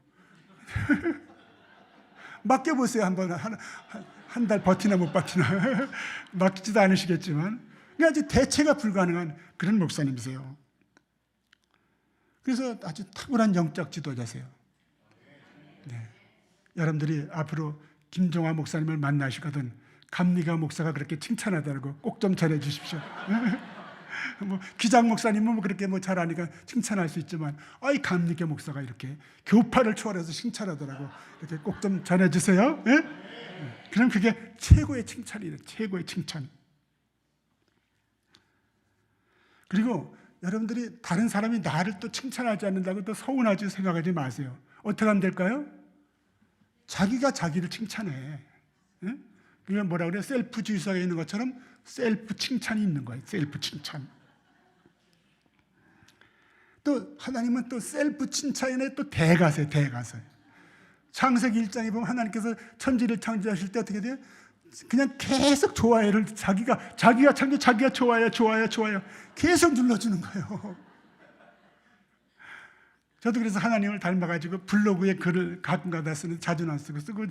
맡겨보세요. 한번 한 달 버티나 못 버티나. 맡기지도 않으시겠지만 아주 대체가 불가능한 그런 목사님이세요. 그래서 아주 탁월한 영적 지도자세요. 네. 여러분들이 앞으로 김종환 목사님을 만나시거든 감리가 목사가 그렇게 칭찬하더라고 꼭 좀 전해 주십시오. 기장 목사님은 그렇게 잘하니까 칭찬할 수 있지만 감리교 목사가 이렇게 교파를 초월해서 칭찬하더라고. 이렇게 꼭 좀 전해 주세요. 네? 그럼 그게 최고의 칭찬이에요. 최고의 칭찬. 그리고 여러분들이 다른 사람이 나를 또 칭찬하지 않는다고 또 서운하지 생각하지 마세요. 어떻게 하면 될까요? 자기가 자기를 칭찬해. 그게 뭐라 그래요? 셀프 주의사에 있는 것처럼 셀프 칭찬이 있는 거예요. 셀프 칭찬. 또 하나님은 또 셀프 칭찬에 또 대가세요. 대가세. 창세기 1장에 보면 하나님께서 천지를 창조하실 때 어떻게 돼요? 그냥 계속 좋아요를 자기가 창조, 자기가 좋아요 계속 눌러주는 거예요. 저도 그래서 하나님을 닮아가지고 블로그에 글을 가끔가다 쓰는, 자주는 안 쓰고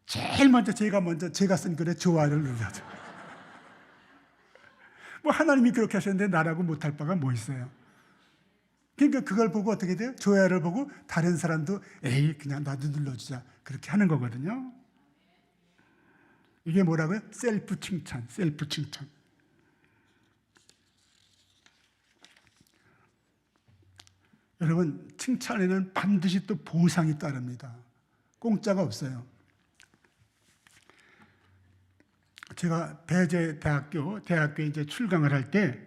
제일 먼저 제가 쓴 글에 좋아요를 눌러줘. 뭐 하나님이 그렇게 하셨는데 나라고 못할 바가 뭐 있어요? 그러니까 그걸 보고 어떻게 돼요? 좋아요를 보고 다른 사람도 에이 그냥 나도 눌러주자 그렇게 하는 거거든요. 이게 뭐라고요? 셀프 칭찬, 셀프 칭찬. 여러분, 칭찬에는 반드시 또 보상이 따릅니다. 공짜가 없어요. 제가 배제 대학교에 이제 출강을 할 때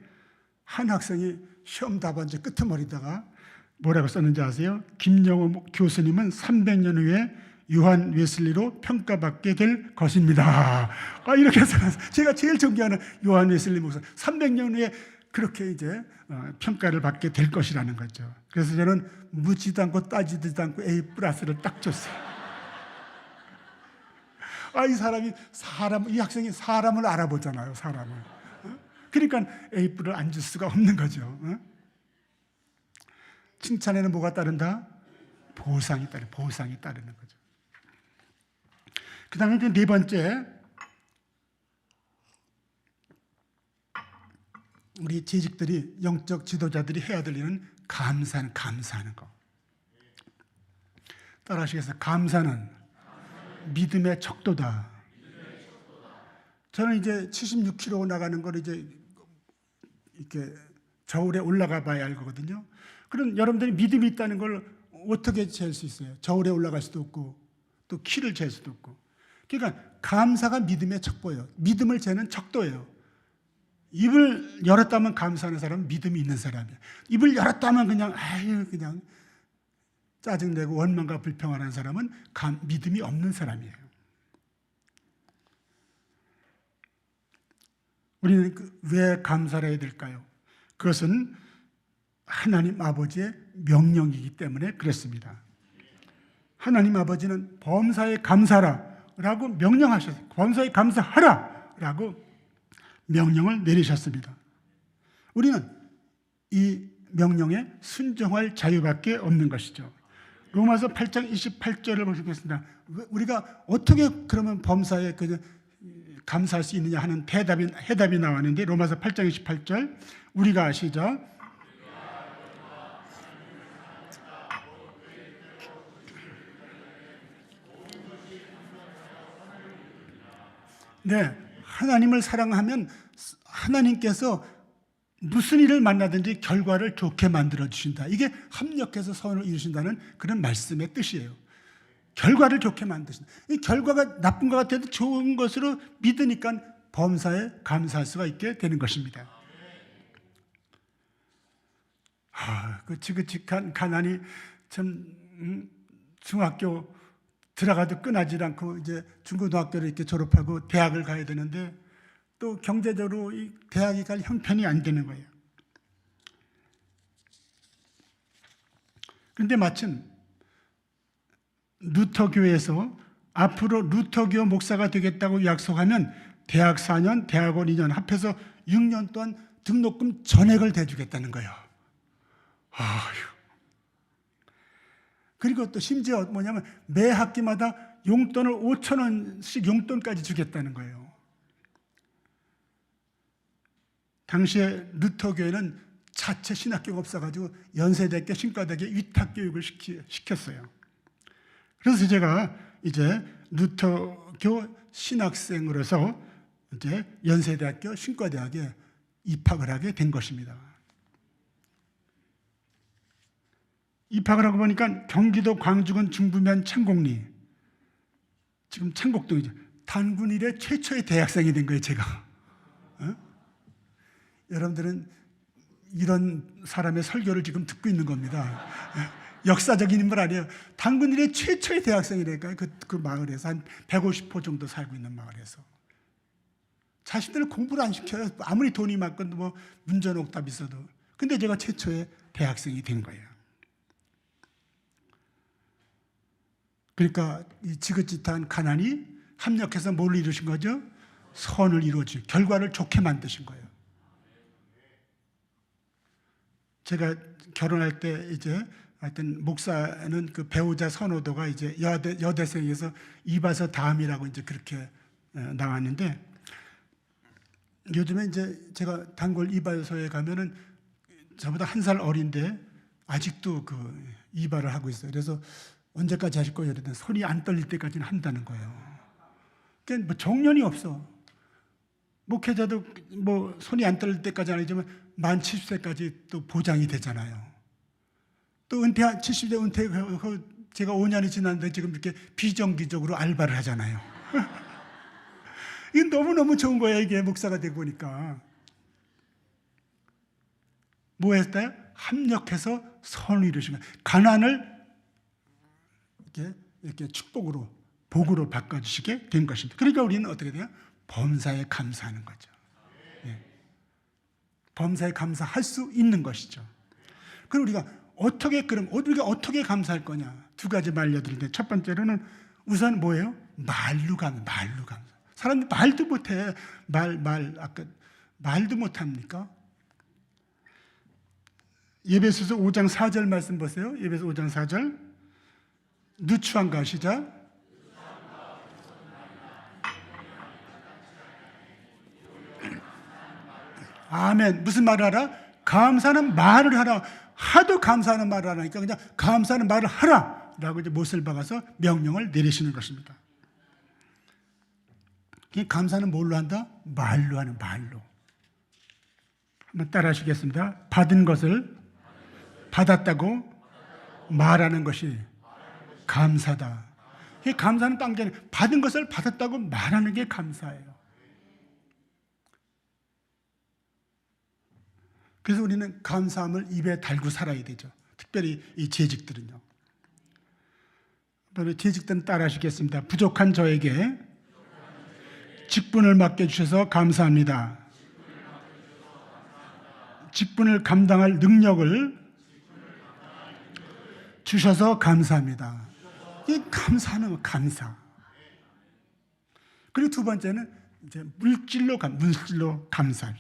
한 학생이 시험 답안지 끄트머리다가 뭐라고 썼는지 아세요? 김영호 교수님은 300년 후에 요한 웨슬리로 평가받게 될 것입니다. 이렇게 써놨어요. 제가 제일 존경하는 요한 웨슬리 목사, 300년 후에 그렇게 이제 평가를 받게 될 것이라는 거죠. 그래서 저는 묻지도 않고 따지지도 않고 A 플러스를 딱 줬어요. 이 학생이 사람을 알아보잖아요, 사람을. 그러니까 A 플을 안 줄 수가 없는 거죠. 칭찬에는 뭐가 따른다? 보상이 따르는 거죠. 그 다음에 이제 네 번째, 우리 재직들이, 영적 지도자들이 해야 될 일은 감사하는 거. 따라 하시겠어요? 감사는 믿음의 척도다. 저는 이제 76km 나가는 걸 이제 이렇게 저울에 올라가 봐야 알거든요. 그럼 여러분들이 믿음이 있다는 걸 어떻게 잴 수 있어요? 저울에 올라갈 수도 없고 또 키를 잴 수도 없고. 그러니까 감사가 믿음의 척도예요. 믿음을 재는 척도예요. 입을 열었다면 감사하는 사람은 믿음이 있는 사람이에요. 입을 열었다면 그냥 짜증내고 원망과 불평하는 사람은 믿음이 없는 사람이에요. 우리는 왜 감사를 해야 될까요? 그것은 하나님 아버지의 명령이기 때문에 그렇습니다. 하나님 아버지는 범사에 감사하라라고 명령하셨어요. 범사에 감사하라라고 명령을 내리셨습니다. 우리는 이 명령에 순종할 자유밖에 없는 것이죠. 로마서 8장 28절을 보시겠습니다. 우리가 어떻게 그러면 범사에 감사할 수 있느냐 하는 해답이 나왔는데, 로마서 8장 28절 우리가 아시죠? 네, 하나님을 사랑하면 하나님께서 무슨 일을 만나든지 결과를 좋게 만들어 주신다. 이게 합력해서 선을 이루신다는 그런 말씀의 뜻이에요. 결과를 좋게 만드신다. 이 결과가 나쁜 것 같아도 좋은 것으로 믿으니까 범사에 감사할 수가 있게 되는 것입니다. 그 지긋지긋한 가난이 참 중학교 들어가도 끝나지 않고 이제 중고등학교를 이렇게 졸업하고 대학을 가야 되는데 또 경제적으로 이 대학이 갈 형편이 안 되는 거예요. 그런데 마침 루터교에서 앞으로 루터교 목사가 되겠다고 약속하면 대학 4년, 대학원 2년 합해서 6년 동안 등록금 전액을 대주겠다는 거예요. 그리고 또 심지어 뭐냐면 매 학기마다 용돈을 5,000원씩 용돈까지 주겠다는 거예요. 당시에 루터교회는 자체 신학교가 없어가지고 연세대학교, 신과대학교 위탁교육을 시켰어요. 그래서 제가 이제 루터교 신학생으로서 이제 연세대학교, 신과대학에 입학을 하게 된 것입니다. 입학을 하고 보니까 경기도 광주군 중부면 창곡리 지금 창곡동이죠. 단군 이래 최초의 대학생이 된 거예요, 제가. 어? 여러분들은 이런 사람의 설교를 지금 듣고 있는 겁니다. 역사적인 인물 아니에요. 단군 이래 최초의 대학생이라니까요. 그 마을에서 한 150호 정도 살고 있는 마을에서. 자신들을 공부를 안 시켜요. 아무리 돈이 많건 뭐 문전옥답 있어도. 근데 제가 최초의 대학생이 된 거예요. 그러니까 이 지긋지긋한 가난이 합력해서 뭘 이루신 거죠? 선을 이루어지, 결과를 좋게 만드신 거예요. 제가 결혼할 때 이제 하여튼 목사는 그 배우자 선호도가 이제 여대생에서 이바서 다음이라고 이제 그렇게 나왔는데, 요즘에 이제 제가 단골 이발소에 가면은 저보다 한 살 어린데 아직도 그 이발을 하고 있어요. 그래서 언제까지 하실 거예요? 이랬더니 손이 안 떨릴 때까지는 한다는 거예요. 그러니까 뭐 정년이 없어. 목회자도 뭐 손이 안 떨릴 때까지 아니지만 만 70세까지 또 보장이 되잖아요. 또 70세 은퇴, 제가 5년이 지났는데 지금 이렇게 비정기적으로 알바를 하잖아요. 이게 너무너무 좋은 거예요, 이게 목사가 되고 보니까. 뭐 했어요? 합력해서 선을 이루신 거예요. 가난을 이렇게 축복으로, 복으로 바꿔주시게 된 것입니다. 그러니까 우리는 어떻게 돼요? 범사에 감사하는 거죠. 예. 범사에 감사할 수 있는 것이죠. 그럼 우리가 어떻게 감사할 거냐? 두 가지 말 알려드리는데, 첫 번째로는 우선 뭐예요? 말로 감사. 사람들이 말도 못해. 아까 말도 못합니까? 에베소서 5장 4절 말씀 보세요. 에베소 5장 4절. 누추한가 시작. 아멘. 무슨 말을 하라? 감사하는 말을 하라. 하도 감사하는 말을 하니까 그냥 감사하는 말을 하라 라고 이제 못을 박아서 명령을 내리시는 것입니다. 감사는 뭘로 한다? 말로 하는, 말로. 한번 따라 하시겠습니다. 받은 것을 받았다고 말하는 것이 감사다. 감사는 빵전에 받은 것을 받았다고 말하는 게 감사예요. 그래서 우리는 감사함을 입에 달고 살아야 되죠. 특별히 이 재직들은요. 재직들은 따라 하시겠습니다. 부족한 저에게 직분을 맡겨주셔서 감사합니다. 직분을 감당할 능력을 주셔서 감사합니다. 이 감사는 감사. 그리고 두 번째는 이제 물질로 감사.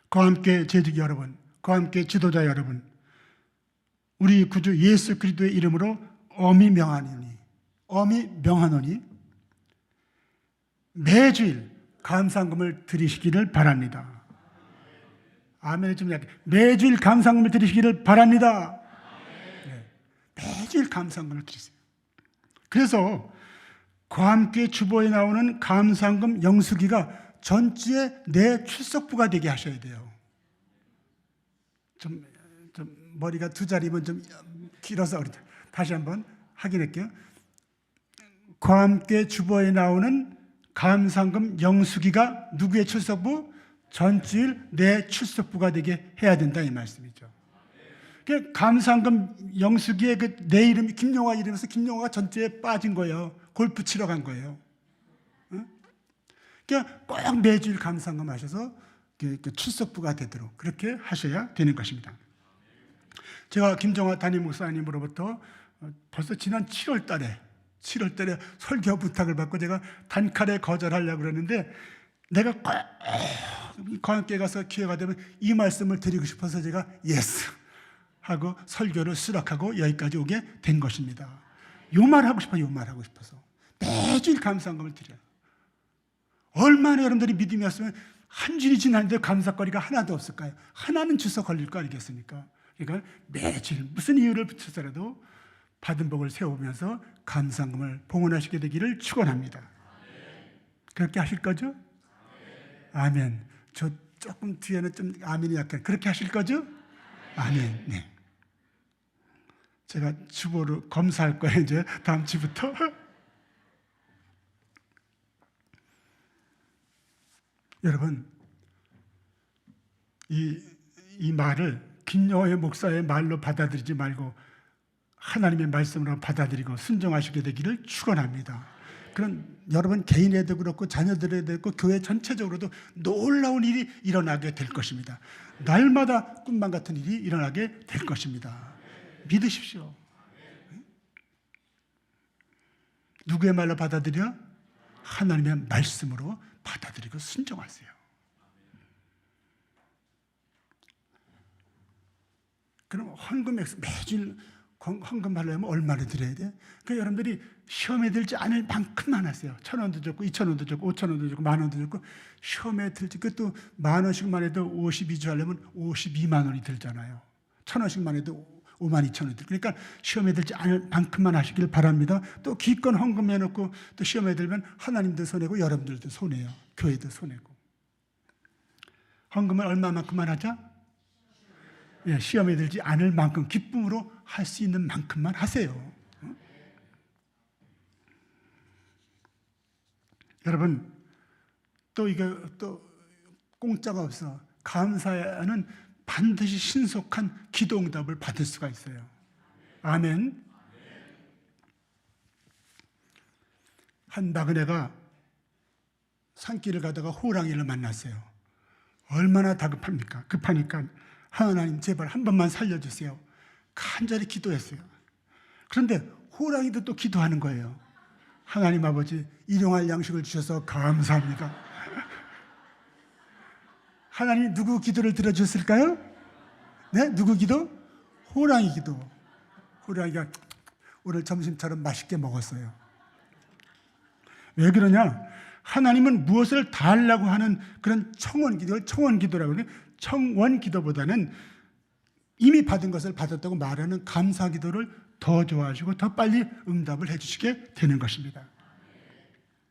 그와 함께 재직 여러분, 그와 함께 지도자 여러분, 우리 구주 예수 그리스도의 이름으로 엄히 명하노니 매주일 감사금을 드리시기를 바랍니다. 아멘을 좀 약해. 매주일 감사금을 드리시기를 바랍니다. 네. 매주일 감사금을 드리세요. 그래서 그와 함께 주보에 나오는 감사금 영수기가 전주에 내 출석부가 되게 하셔야 돼요. 좀 머리가 두 자리면 좀 길어서 어렵다. 다시 한번 확인할게요. 그와 함께 주보에 나오는 감사금 영수기가 누구의 출석부? 전주일 내 출석부가 되게 해야 된다 이 말씀이죠. 감사금 영수기에 내 이름이 김용화 이름에서 김용화가 전주에 빠진 거예요. 골프 치러 간 거예요. 그러니까 꼭 매주일 감사금 하셔서 출석부가 되도록 그렇게 하셔야 되는 것입니다. 제가 김정화 담임 목사님으로부터 벌써 지난 7월 달에 설교 부탁을 받고 제가 단칼에 거절하려고 그러는데, 내가 꼭 광학교에 가서 기회가 되면 이 말씀을 드리고 싶어서 제가 예스 하고 설교를 수락하고 여기까지 오게 된 것입니다. 요 말 하고 싶어서 매주일 감사금을 드려요. 얼마나 여러분들이 믿음이 없으면 한 주일이 지났는데 감사거리가 하나도 없을까요? 하나는 주워 걸릴 거 아니겠습니까? 그러니까 매주일 무슨 이유를 붙여서라도 받은 복을 세우면서 감사금을 봉헌하시게 되기를 축원합니다. 그렇게 하실 거죠? 아멘. 저 조금 뒤에는 좀 아멘이 약간 그렇게 하실 거죠? 아멘. 네. 제가 주보로 검사할 거예요, 이제 다음 주부터. 여러분, 이 말을 김여호의 목사의 말로 받아들이지 말고 하나님의 말씀으로 받아들이고 순종하시게 되기를 축원합니다. 그런 여러분 개인에도 그렇고 자녀들에도 그렇고 교회 전체적으로도 놀라운 일이 일어나게 될 것입니다. 날마다 꿈만 같은 일이 일어나게 될 것입니다. 믿으십시오. 누구의 말로 받아들여? 하나님의 말씀으로 받아들이고 순종하세요. 그럼 헌금 액수 매주 헌금 하려면 얼마를 드려야 돼? 그러니까 여러분들이 시험에 들지 않을 만큼만 하세요. 1,000원도 줬고 2,000원도 줬고 5,000원도 줬고 10,000원도 줬고 시험에 들지 그것도 10,000원씩만 해도 52주 하려면 52만 원이 들잖아요. 1,000원씩만 해도 52,000원이 들. 그러니까 시험에 들지 않을 만큼만 하시길 바랍니다. 또 기껏 헌금해 놓고 또 시험에 들면 하나님도 손해고 여러분들도 손해요. 교회도 손해고. 헌금은 얼마만큼만 하자? 예, 시험에 들지 않을 만큼 기쁨으로 할 수 있는 만큼만 하세요. 여러분, 또 이거 또 공짜가 없어. 감사는 반드시 신속한 기도 응답을 받을 수가 있어요. 아멘. 한 나그네가 산길을 가다가 호랑이를 만났어요. 얼마나 다급합니까? 급하니까 하나님 제발 한 번만 살려주세요. 간절히 기도했어요. 그런데 호랑이도 또 기도하는 거예요. 하나님 아버지, 일용할 양식을 주셔서 감사합니다. 하나님 누구 기도를 들어주셨을까요? 네? 누구 기도? 호랑이 기도. 호랑이가 오늘 점심처럼 맛있게 먹었어요. 왜 그러냐? 하나님은 무엇을 달라고 하는 그런 청원기도를 청원기도라고 하는데, 청원기도보다는 이미 받은 것을 받았다고 말하는 감사기도를 더 좋아하시고 더 빨리 응답을 해주시게 되는 것입니다.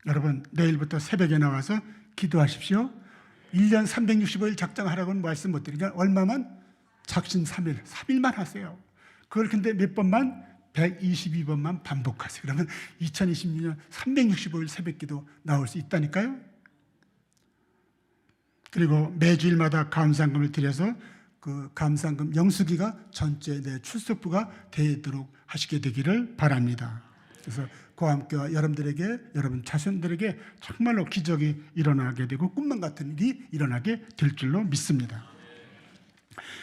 여러분, 내일부터 새벽에 나와서 기도하십시오. 1년 365일 작정하라고는 말씀 못 드리니까 얼마만? 작심 3일, 3일만 하세요. 그걸 근데 몇 번만? 122번만 반복하세요. 그러면 2026년 365일 새벽기도 나올 수 있다니까요. 그리고 매주일마다 감사금을 드려서 그 감사금 영수기가 전주에 내 출석부가 되도록 하시게 되기를 바랍니다. 그래서 고함교와 여러분들에게, 여러분 자손들에게 정말로 기적이 일어나게 되고 꿈만 같은 일이 일어나게 될 줄로 믿습니다.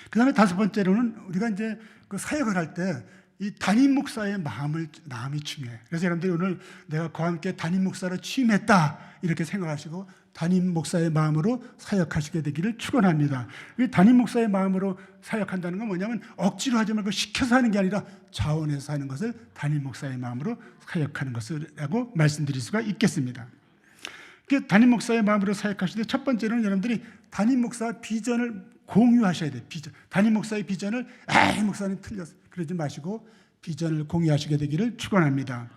그 다음에 다섯 번째로는 우리가 이제 그 사역을 할 때 이 담임 목사의 마음이 중요해요. 그래서 여러분들이 오늘 내가 고함교회 담임 목사로 취임했다 이렇게 생각하시고 담임 목사의 마음으로 사역하시게 되기를 축원합니다. 이 담임 목사의 마음으로 사역한다는 건 뭐냐면 억지로 하지 말고 시켜서 하는 게 아니라 자원해서 하는 것을 담임 목사의 마음으로 사역하는 것이라고 말씀드릴 수가 있겠습니다. 그 담임 목사의 마음으로 사역하실 때 첫 번째로는 여러분들이 담임 목사와 비전을 공유하셔야 돼요. 비전. 담임 목사의 비전을 목사님 틀렸어 그러지 마시고 비전을 공유하시게 되기를 축원합니다.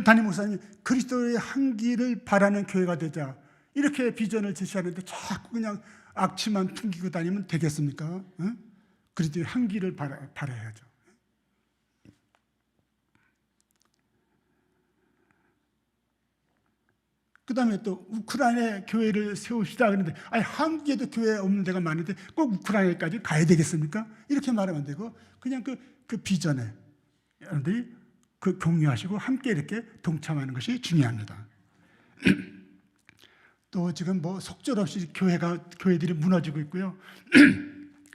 담임 목사님 그리스도의 향기를 바라는 교회가 되자 이렇게 비전을 제시하는데 자꾸 그냥 악취만 풍기고 다니면 되겠습니까? 그리스도의 향기를 바라야죠. 그 다음에 또 우크라이나에 교회를 세우시다 그러는데 한국에도 교회 없는 데가 많은데 꼭 우크라이나까지 가야 되겠습니까? 이렇게 말하면 안 되고 그냥 그 비전에 여러분들이 그 공유하시고 함께 이렇게 동참하는 것이 중요합니다. 또 지금 뭐 속절없이 교회들이 무너지고 있고요.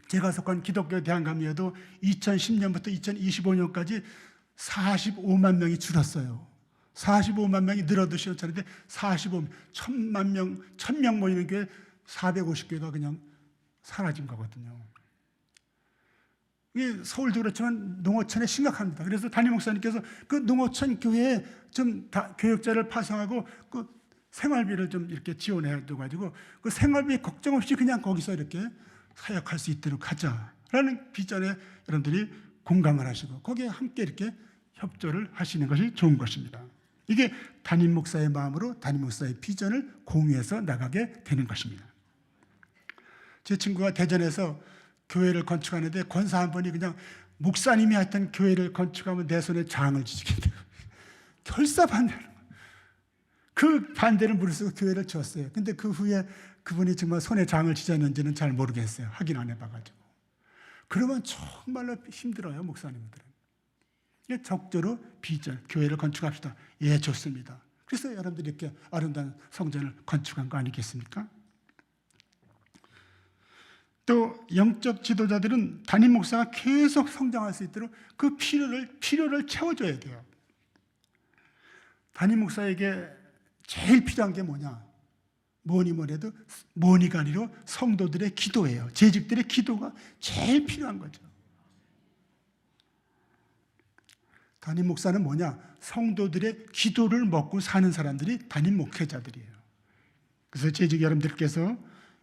제가 속한 기독교 대한감리회도 2010년부터 2025년까지 45만 명이 줄었어요. 45만 명이 늘어도 시원찮은데 45만, 1,000명 모이는 교회 450교회가 그냥 사라진 거거든요. 이게 서울도 그렇지만 농어촌에 심각합니다. 그래서 담임 목사님께서 그 농어촌 교회에 좀 교역자를 파송하고 그 생활비를 좀 이렇게 지원해 둬가지고 그 생활비 걱정 없이 그냥 거기서 이렇게 사역할 수 있도록 하자라는 비전에 여러분들이 공감을 하시고 거기에 함께 이렇게 협조를 하시는 것이 좋은 것입니다. 이게 담임 목사의 마음으로 담임 목사의 비전을 공유해서 나가게 되는 것입니다. 제 친구가 대전에서 교회를 건축하는데 권사 한 분이 그냥 목사님이 하여튼 교회를 건축하면 내 손에 장을 쥐게 돼요. 결사반대로. 그 반대를 무릅쓰고 교회를 지었어요. 근데 그 후에 그분이 정말 손에 장을 지졌는지는 잘 모르겠어요. 확인 안 해봐가지고. 그러면 정말로 힘들어요, 목사님들은. 적절로 비전, 교회를 건축합시다. 예, 좋습니다. 그래서 여러분들이 이렇게 아름다운 성전을 건축한 거 아니겠습니까? 또 영적 지도자들은 담임 목사가 계속 성장할 수 있도록 그 필요를 채워줘야 돼요. 담임 목사에게 제일 필요한 게 뭐냐? 뭐니 뭐래도 뭐니가 아니라 성도들의 기도예요. 재직들의 기도가 제일 필요한 거죠. 담임 목사는 뭐냐? 성도들의 기도를 먹고 사는 사람들이 담임 목회자들이에요. 그래서 재직 여러분들께서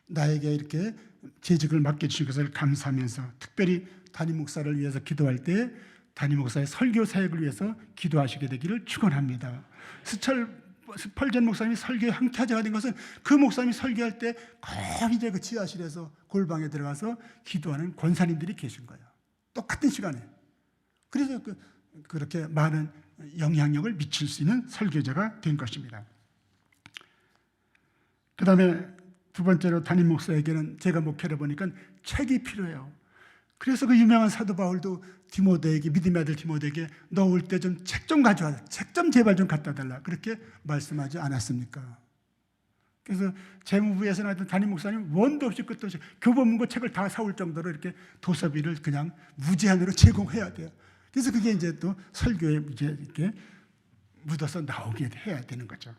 나에게 이렇게 재직을 맡겨주신 것을 감사하면서 특별히 담임 목사를 위해서 기도할 때 담임 목사의 설교 사역을 위해서 기도하시게 되기를 축원합니다. 스펄전 목사님이 설교의 항타자가 된 것은 그 목사님이 설교할 때 꼭 이제 그 지하실에서 골방에 들어가서 기도하는 권사님들이 계신 거예요. 똑같은 시간에. 그래서 그렇게 많은 영향력을 미칠 수 있는 설교자가 된 것입니다. 그 다음에 두 번째로 담임 목사에게는 제가 목회를 보니까 책이 필요해요. 그래서 그 유명한 사도 바울도 디모데에게, 믿음의 아들 디모데에게 너 올 때 좀 책 좀 가져와, 책 좀 제발 좀 갖다 달라, 그렇게 말씀하지 않았습니까? 그래서 재무부에서는 하여튼 담임 목사님 원도 없이 끝도 없이 교보문고 책을 다 사올 정도로 이렇게 도서비를 그냥 무제한으로 제공해야 돼요. 그래서 그게 이제 또 설교에 이제 이렇게 묻어서 나오게 해야 되는 거죠.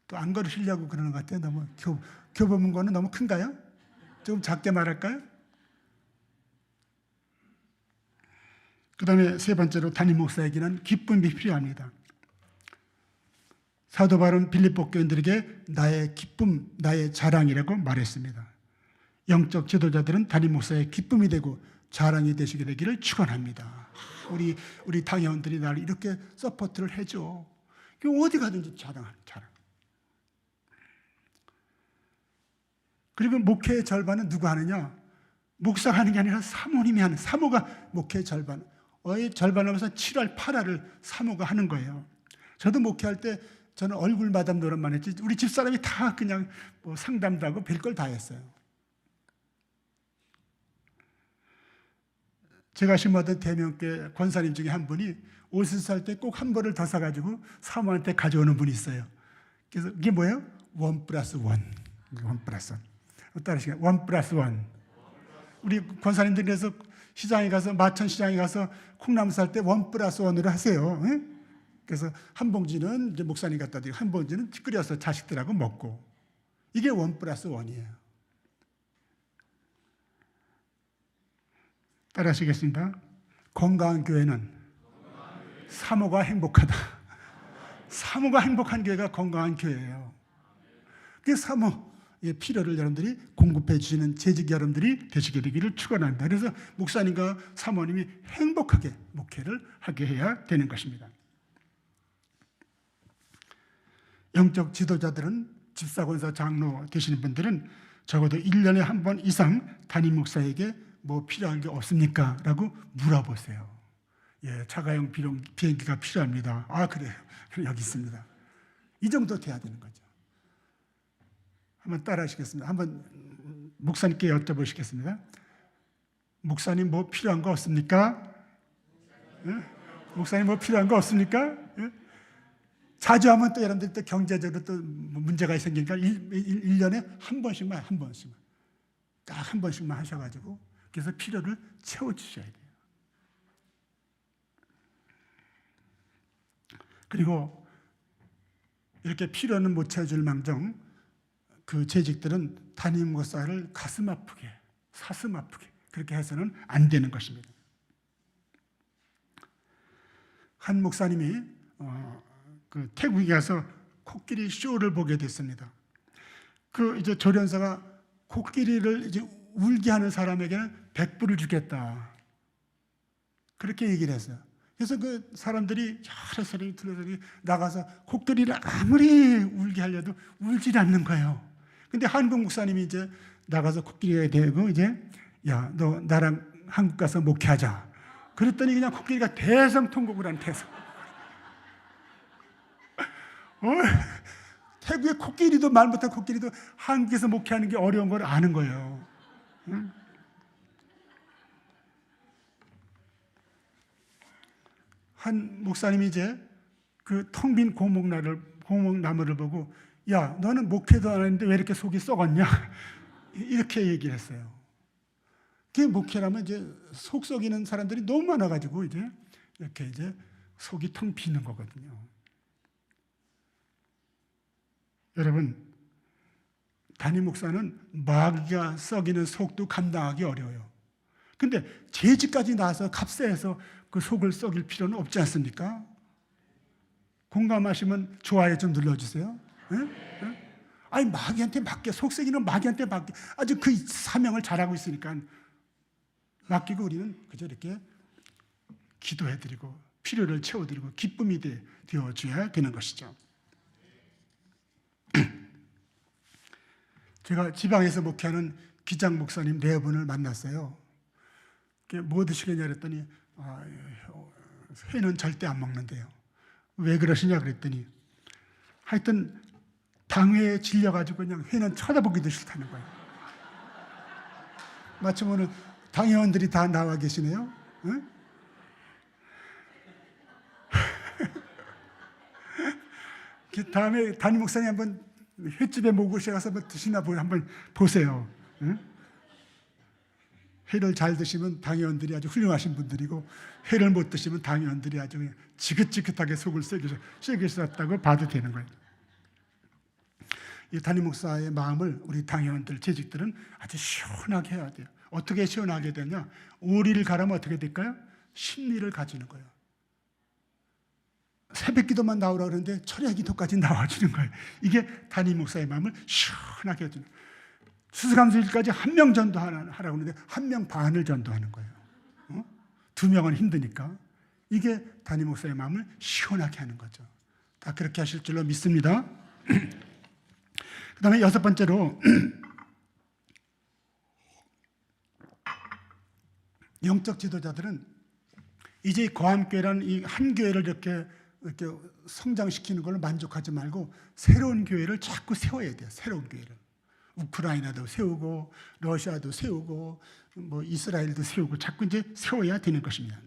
또 안 걸으시려고 그러는 것 같아요. 너무 교보문고는 너무 큰가요? 조금 작게 말할까요? 그 다음에 세 번째로 담임 목사에게는 기쁨이 필요합니다. 사도 바울은 빌립보 교인들에게 나의 기쁨, 나의 자랑이라고 말했습니다. 영적 지도자들은 담임 목사의 기쁨이 되고 자랑이 되시게 되기를 축원합니다. 우리 당회원들이 나를 이렇게 서포트를 해줘. 어디 가든지 자랑. 그리고 목회의 절반은 누가 하느냐? 목사가 하는 게 아니라 사모님이 하는, 사모가 목회의 절반. 절반을 하면서 7할, 8할을 사모가 하는 거예요. 저도 목회할 때 저는 얼굴 마담 노릇만 했지 우리 집사람이 다 그냥 뭐 상담도 하고 별걸 다 했어요. 제가 심어둔 대명교회 권사님 중에 한 분이 옷을 살 때 꼭 한 벌을 더 사가지고 사모한테 가져오는 분이 있어요. 그래서 이게 뭐예요? 1+1. 1+1. 따라하시겠어요? 1+1. 우리 권사님들께서 시장에 가서, 마천 시장에 가서 콩나물 살 때 1+1으로 하세요. 그래서 한 봉지는 이제 목사님 갖다 드리고 한 봉지는 끓여서 자식들하고 먹고. 이게 1+1이에요. 따라하시겠습니다. 건강한 교회는 사모가 행복하다. 사모가 행복한 교회가 건강한 교회예요. 그 사모의 필요를 여러분들이 공급해 주시는 재직 여러분들이 되시게 되기를 축원합니다. 그래서 목사님과 사모님이 행복하게 목회를 하게 해야 되는 것입니다. 영적 지도자들은 집사, 권사, 장로 되시는 분들은 적어도 1년에 한 번 이상 담임 목사에게 뭐 필요한 게 없습니까? 라고 물어보세요. 예, 차가용 비행기가 필요합니다. 아, 그래요. 여기 있습니다. 이 정도 돼야 되는 거죠. 한번 따라 하시겠습니다. 한번 목사님께 여쭤보시겠습니다. 목사님 뭐 필요한 거 없습니까? 예? 목사님 뭐 필요한 거 없습니까? 예? 자주 하면 또 여러분들 또 경제적으로 또 문제가 생기니까 1년에 한 번씩만 딱 한 번씩만 하셔가지고 그래서 필요를 채워주셔야 돼요. 그리고 이렇게 필요는 못 채워줄 망정 그 재직들은 담임 목사를 가슴 아프게, 사슴 아프게 그렇게 해서는 안 되는 것입니다. 한 목사님이 그 태국에 가서 코끼리 쇼를 보게 됐습니다. 그 이제 조련사가 코끼리를 이제 울게 하는 사람에게는 100불을 주겠다. 그렇게 얘기를 했어요. 그래서 그 사람들이 여러 사람이 둘러서 나가서 코끼리를 아무리 울게 하려도 울질 않는 거예요. 근데 한국 목사님이 이제 나가서 코끼리가 되고 이제 야, 너 나랑 한국 가서 목회하자. 그랬더니 그냥 코끼리가 대성통곡을 한 대성. 태국의 코끼리도, 말 못한 코끼리도 한국에서 목회하는 게 어려운 걸 아는 거예요. 응? 한 목사님이 이제 그 텅 빈 고목나무를 보고, 야, 너는 목회도 안 했는데 왜 이렇게 속이 썩었냐? 이렇게 얘기를 했어요. 그게 목회라면 이제 속 썩이는 사람들이 너무 많아가지고 이제 이렇게 이제 속이 텅 비는 거거든요. 여러분, 담임 목사는 마귀가 썩이는 속도 감당하기 어려워요. 근데 제 집까지 나와서 값세해서 그 속을 썩일 필요는 없지 않습니까? 공감하시면 좋아요 좀 눌러주세요. 네? 아니, 마귀한테 맡겨, 속썩이는 마귀한테 맡겨. 아주 그 사명을 잘하고 있으니까 맡기고 우리는 그저 이렇게 기도해드리고 필요를 채워드리고 기쁨이 되어줘야 되는 것이죠. 제가 지방에서 목회하는 기장 목사님 4분을 만났어요. 뭐 드시겠냐 그랬더니 회는 절대 안 먹는데요. 왜 그러시냐 그랬더니 하여튼 당회에 질려가지고 그냥 회는 쳐다보기도 싫다는 거예요. 마침 오늘 당회원들이 다 나와 계시네요. 응? 다음에 담임 목사님 한번 횟집에 모시고서 한번 드시나 한번 보세요. 응? 회를 잘 드시면 당회원들이 아주 훌륭하신 분들이고, 회를 못 드시면 당회원들이 아주 그냥 지긋지긋하게 속을 썩이셨다고 봐도 되는 거예요. 이 담임 목사의 마음을 우리 당회원들, 재직들은 아주 시원하게 해야 돼요. 어떻게 시원하게 되냐? 오리를 가르면 어떻게 될까요? 심리를 가지는 거예요. 새벽 기도만 나오라 그러는데 철야 기도까지 나와주는 거예요. 이게 담임 목사의 마음을 시원하게 해주는 거예요. 수수감사일까지 1명 전도하라고 하는데 1명 반을 전도하는 거예요. 2명은 힘드니까. 이게 담임 목사의 마음을 시원하게 하는 거죠. 다 그렇게 하실 줄로 믿습니다. 그 다음에 6번째로 영적 지도자들은 이제 거함교회라는 이 한 교회를 이렇게 성장시키는 걸로 만족하지 말고 새로운 교회를 자꾸 세워야 돼요. 새로운 교회를. 우크라이나도 세우고 러시아도 세우고 뭐 이스라엘도 세우고 자꾸 이제 세워야 되는 것입니다.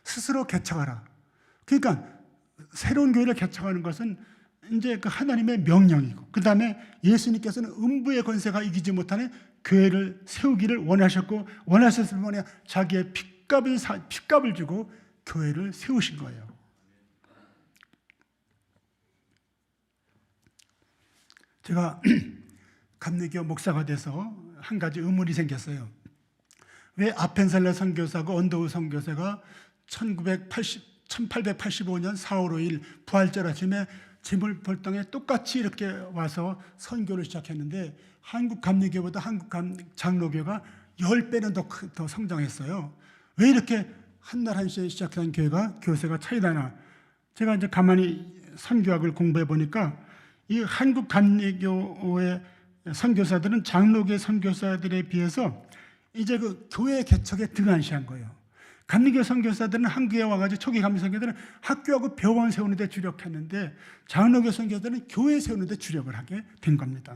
스스로 개척하라. 그러니까 새로운 교회를 개척하는 것은 이제 그 하나님의 명령이고, 그 다음에 예수님께서는 음부의 권세가 이기지 못하는 교회를 세우기를 원하셨고, 원하셨을 뿐만 아니라 자기의 핏값을 주고 교회를 세우신 거예요. 제가 감리교 목사가 돼서 한 가지 의문이 생겼어요. 왜 아펜셀러 선교사하고 언더우 선교사가 1885년 4월 5일 부활절 아침에 재물벌당에 똑같이 이렇게 와서 선교를 시작했는데 한국 감리교보다 한국 장로교가 10배는 더 성장했어요. 왜 이렇게 한날 한시에 시작한 교세가 차이 나나? 제가 이제 가만히 선교학을 공부해 보니까 이 한국 감리교의 선교사들은 장로교 선교사들에 비해서 이제 그 교회 개척에 등한시한 거예요. 감리교 선교사들은 한국에 와가지고 초기 감리 선교들은 학교하고 병원 세우는 데 주력했는데 장로교 선교사들은 교회 세우는 데 주력을 하게 된 겁니다.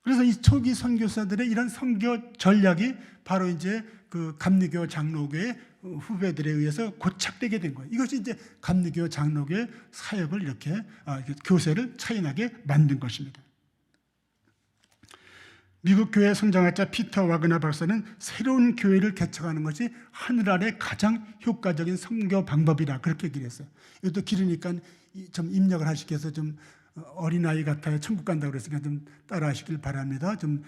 그래서 이 초기 선교사들의 이런 선교 전략이 바로 이제 그 감리교 장로교의 후배들에 의해서 고착되게 된 거예요. 이것이 이제 감리교 장로교의 사역을 이렇게 교세를 차이나게 만든 것입니다. 미국 교회 성장학자 피터 와그너 박사는 새로운 교회를 개척하는 것이 하늘 아래 가장 효과적인 선교 방법이라 그렇게 얘기를 했어요. 이것도 길으니까 좀 입력을 하시기 위해서 좀 어린아이 같아요. 천국 간다고 그랬으니까 좀 따라 하시길 바랍니다. 좀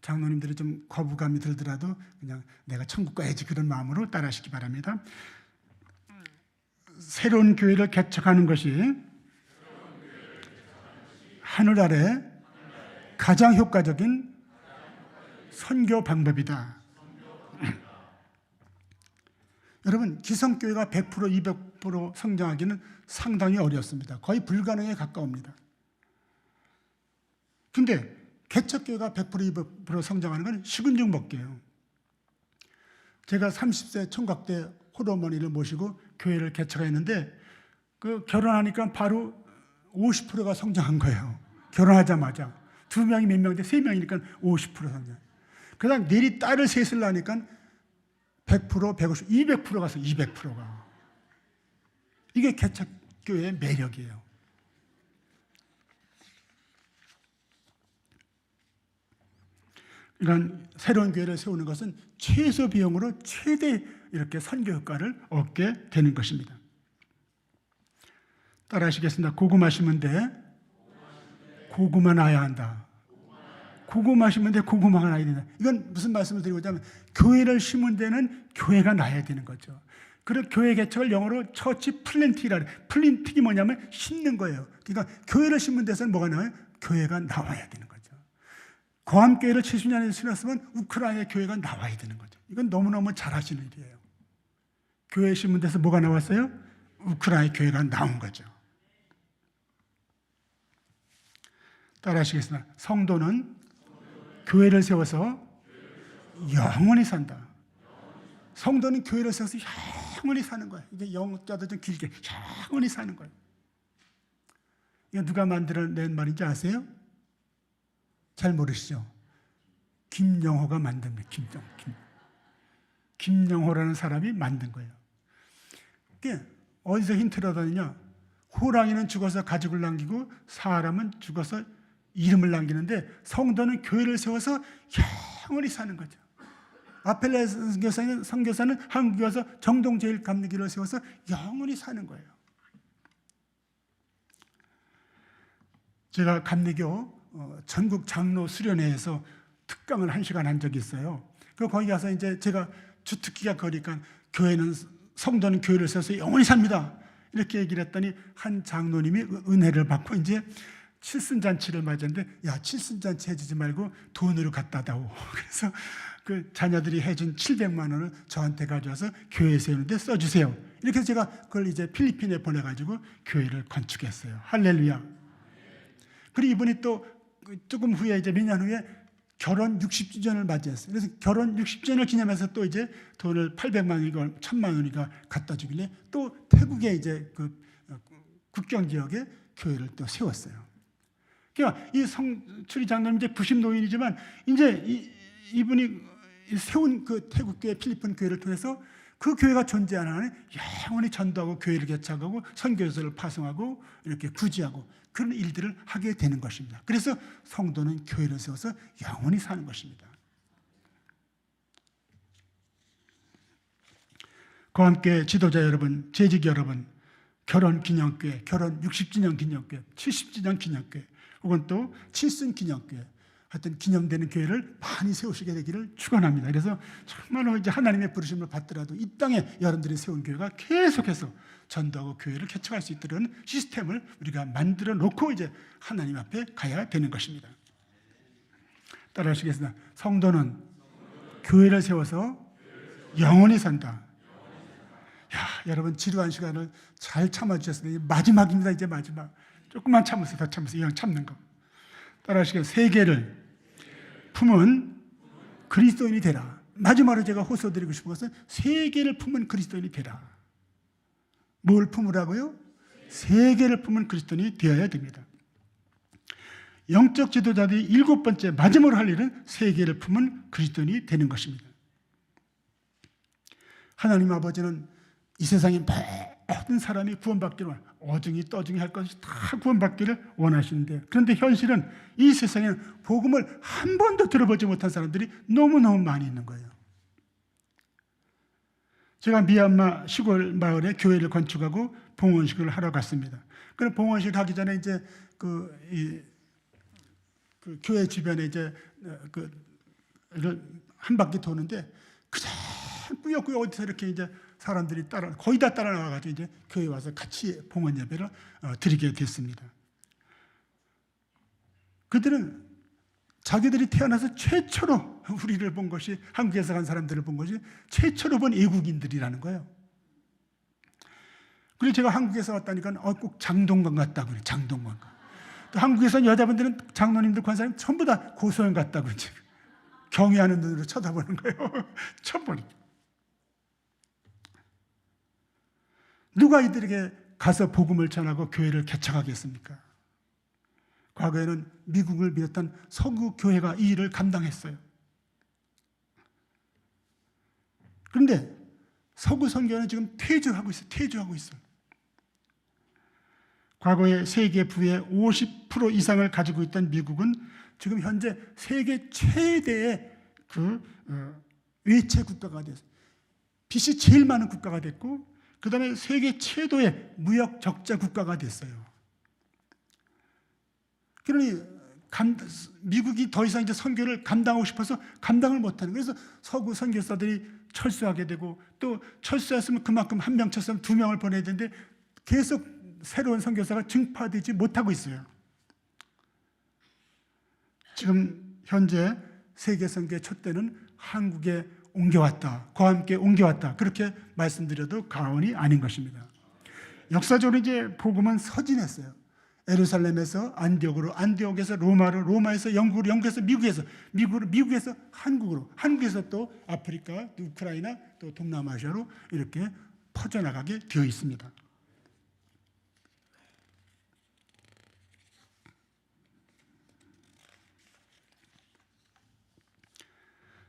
장로님들이 좀 거부감이 들더라도 그냥 내가 천국 가야지 그런 마음으로 따라 하시기 바랍니다. 새로운 교회를 개척하는 것이 하늘 아래 가장 효과적인 선교 방법이다. 여러분, 기성교회가 100%, 200% 성장하기는 상당히 어렵습니다. 거의 불가능에 가까웁니다. 근데 개척교회가 100%, 200% 성장하는 건 식은 죽 먹기예요. 제가 30세 총각 때 홀어머니를 모시고 교회를 개척했는데 그 결혼하니까 바로 50%가 성장한 거예요. 결혼하자마자 2명이 몇 명인데 3명이니까 50% 성장. 그다음 내리 딸을 셋을 낳으니까 100%, 150, 200% 가서 200%가. 이게 개척교회의 매력이에요. 이런 새로운 교회를 세우는 것은 최소 비용으로 최대 이렇게 선교 효과를 얻게 되는 것입니다. 따라 하시겠습니다. 고구마 심은 데 고구마 나야 한다. 고구마 심은 데 고구마가 나야 된다. 이건 무슨 말씀을 드리고자 하면 교회를 심은 데는 교회가 나야 되는 거죠. 그래서 교회 개척을 영어로 처치 플랜팅이라 해요. 플랜팅이 뭐냐면 심는 거예요. 그러니까 교회를 심은 데서는 뭐가 나와요? 교회가 나와야 되는 거죠. 거함교회를 70년에 지났으면 우크라이나의 교회가 나와야 되는 거죠. 이건 너무너무 잘하시는 일이에요. 교회 심은 데서 뭐가 나왔어요? 우크라이나 교회가 나온 거죠. 따라 하시겠습니다. 성도는 교회를 세워서 영원히 산다. 성도는 교회를 세워서 영원히 사는 거예요. 이게 영자도 좀 길게 영원히 사는 거예요. 이거 누가 만들어낸 말인지 아세요? 잘 모르시죠? 김영호가 만듭니다. 김영호라는 사람이 만든 거예요. 이게 어디서 힌트를 얻었느냐? 호랑이는 죽어서 가죽을 남기고 사람은 죽어서 이름을 남기는데 성도는 교회를 세워서 영원히 사는 거죠. 아펠레 선교사는 한국에 와서 정동제일 감리교를 세워서 영원히 사는 거예요. 제가 감리교 전국 장로 수련회에서 특강을 1시간 한 적이 있어요. 거기 가서 이제 제가 주특기가 그러니까 교회는 성도는 교회를 세워서 영원히 삽니다. 이렇게 얘기를 했더니 한 장로님이 은혜를 받고 이제 칠순잔치를 맞았는데 야 칠순잔치 해주지 말고 돈으로 갖다 다오. 그래서 그 자녀들이 해준 700만 원을 저한테 가져와서 교회 세우는데 써주세요. 이렇게 해서 제가 그걸 이제 필리핀에 보내가지고 교회를 건축했어요. 할렐루야. 그리고 이분이 또 조금 후에 이제 몇 년 후에 결혼 60주년을 맞이했어요. 그래서 결혼 60주년을 기념해서 또 이제 돈을 800만 원이가 1000만 원이가 갖다 주길래 또 태국에 이제 그 국경 지역에 교회를 또 세웠어요. 그러니까 이 성추리 장로님 이제 90노인이지만 이제 이분이 세운 그 태국 교회, 필리핀 교회를 통해서 그 교회가 존재하는 한에 영원히 전도하고 교회를 개척하고 선교사를 파송하고 이렇게 구제하고 그런 일들을 하게 되는 것입니다. 그래서 성도는 교회를 세워서 영원히 사는 것입니다. 그와 함께 지도자 여러분, 재직 여러분, 결혼 기념교회, 결혼 60주년 기념교회, 70주년 기념교회 혹은 또 칠순 기념교회 하여튼 기념되는 교회를 많이 세우시게 되기를 축원합니다. 그래서 정말로 이제 하나님의 부르심을 받더라도 이 땅에 여러분들이 세운 교회가 계속해서 전도하고 교회를 개척할 수 있도록 시스템을 우리가 만들어 놓고 이제 하나님 앞에 가야 되는 것입니다. 따라하시겠습니다. 성도는 교회를 세워서 영원히 산다. 야, 여러분 지루한 시간을 잘 참아주셨습니다. 마지막입니다. 이제 마지막. 조금만 참으세요. 더 참으세요. 이왕 참는 거. 따라하시겠습니다. 세계를 품은 그리스도인이 되라. 마지막으로 제가 호소드리고 싶은 것은 세계를 품은 그리스도인이 되라. 뭘 품으라고요? 세계를 품은 그리스도인이 되어야 됩니다. 영적 지도자들이 7번째 마지막으로 할 일은 세계를 품은 그리스도인이 되는 것입니다. 하나님 아버지는 이 세상의 모든 사람이 구원받기를 어중이 떠중이 할 것이 다 구원받기를 원하시는데 그런데 현실은 이 세상에는 복음을 한 번도 들어보지 못한 사람들이 너무너무 많이 있는 거예요. 제가 미얀마 시골 마을에 교회를 건축하고 봉헌식을 하러 갔습니다. 그럼 봉헌식을 하기 전에 이제 그 교회 주변에 이제 한 바퀴 도는데 그냥 꾸역꾸역 어디서 이렇게 이제 사람들이 거의 다 따라 나와가지고 이제 교회 와서 같이 봉헌 예배를 드리게 됐습니다. 그들은 자기들이 태어나서 최초로 우리를 본 것이 한국에서 간 사람들을 본 것이 최초로 본 외국인들이라는 거예요. 그리고 제가 한국에서 왔다니까 꼭 장동건 같다고 그래요. 장동건. 또 한국에서 여자분들은 장로님들 권사님 전부 다 고소영 같다고 이제 경외하는 눈으로 쳐다보는 거예요. 처음 보니까. 누가 이들에게 가서 복음을 전하고 교회를 개척하겠습니까? 과거에는 미국을 비롯한 서구 교회가 이 일을 감당했어요. 그런데 서구 선교는 지금 퇴조하고 있어요. 퇴조하고 있어요. 과거에 세계 부의 50% 이상을 가지고 있던 미국은 지금 현재 세계 최대의 외채 국가가 됐어요. 빚이 제일 많은 국가가 됐고, 그 다음에 세계 최고의 무역 적자 국가가 됐어요. 그러니 미국이 더 이상 이제 선교를 감당하고 싶어서 감당을 못하는, 그래서 서구 선교사들이 철수하게 되고, 또 철수했으면 그만큼 한 명 철수하면 두 명을 보내야 되는데 계속 새로운 선교사가 증파되지 못하고 있어요. 지금 현재 세계 선교의 촛대는 한국에 옮겨왔다, 그와 함께 옮겨왔다, 그렇게 말씀드려도 과언이 아닌 것입니다. 역사적으로 이제 복음은 서진했어요. 예루살렘에서 안디옥으로, 안디옥에서 로마로, 로마에서 영국으로, 영국에서 미국에서, 미국에서 한국으로, 한국에서 또 아프리카, 우크라이나, 또 동남아시아로 이렇게 퍼져나가게 되어 있습니다.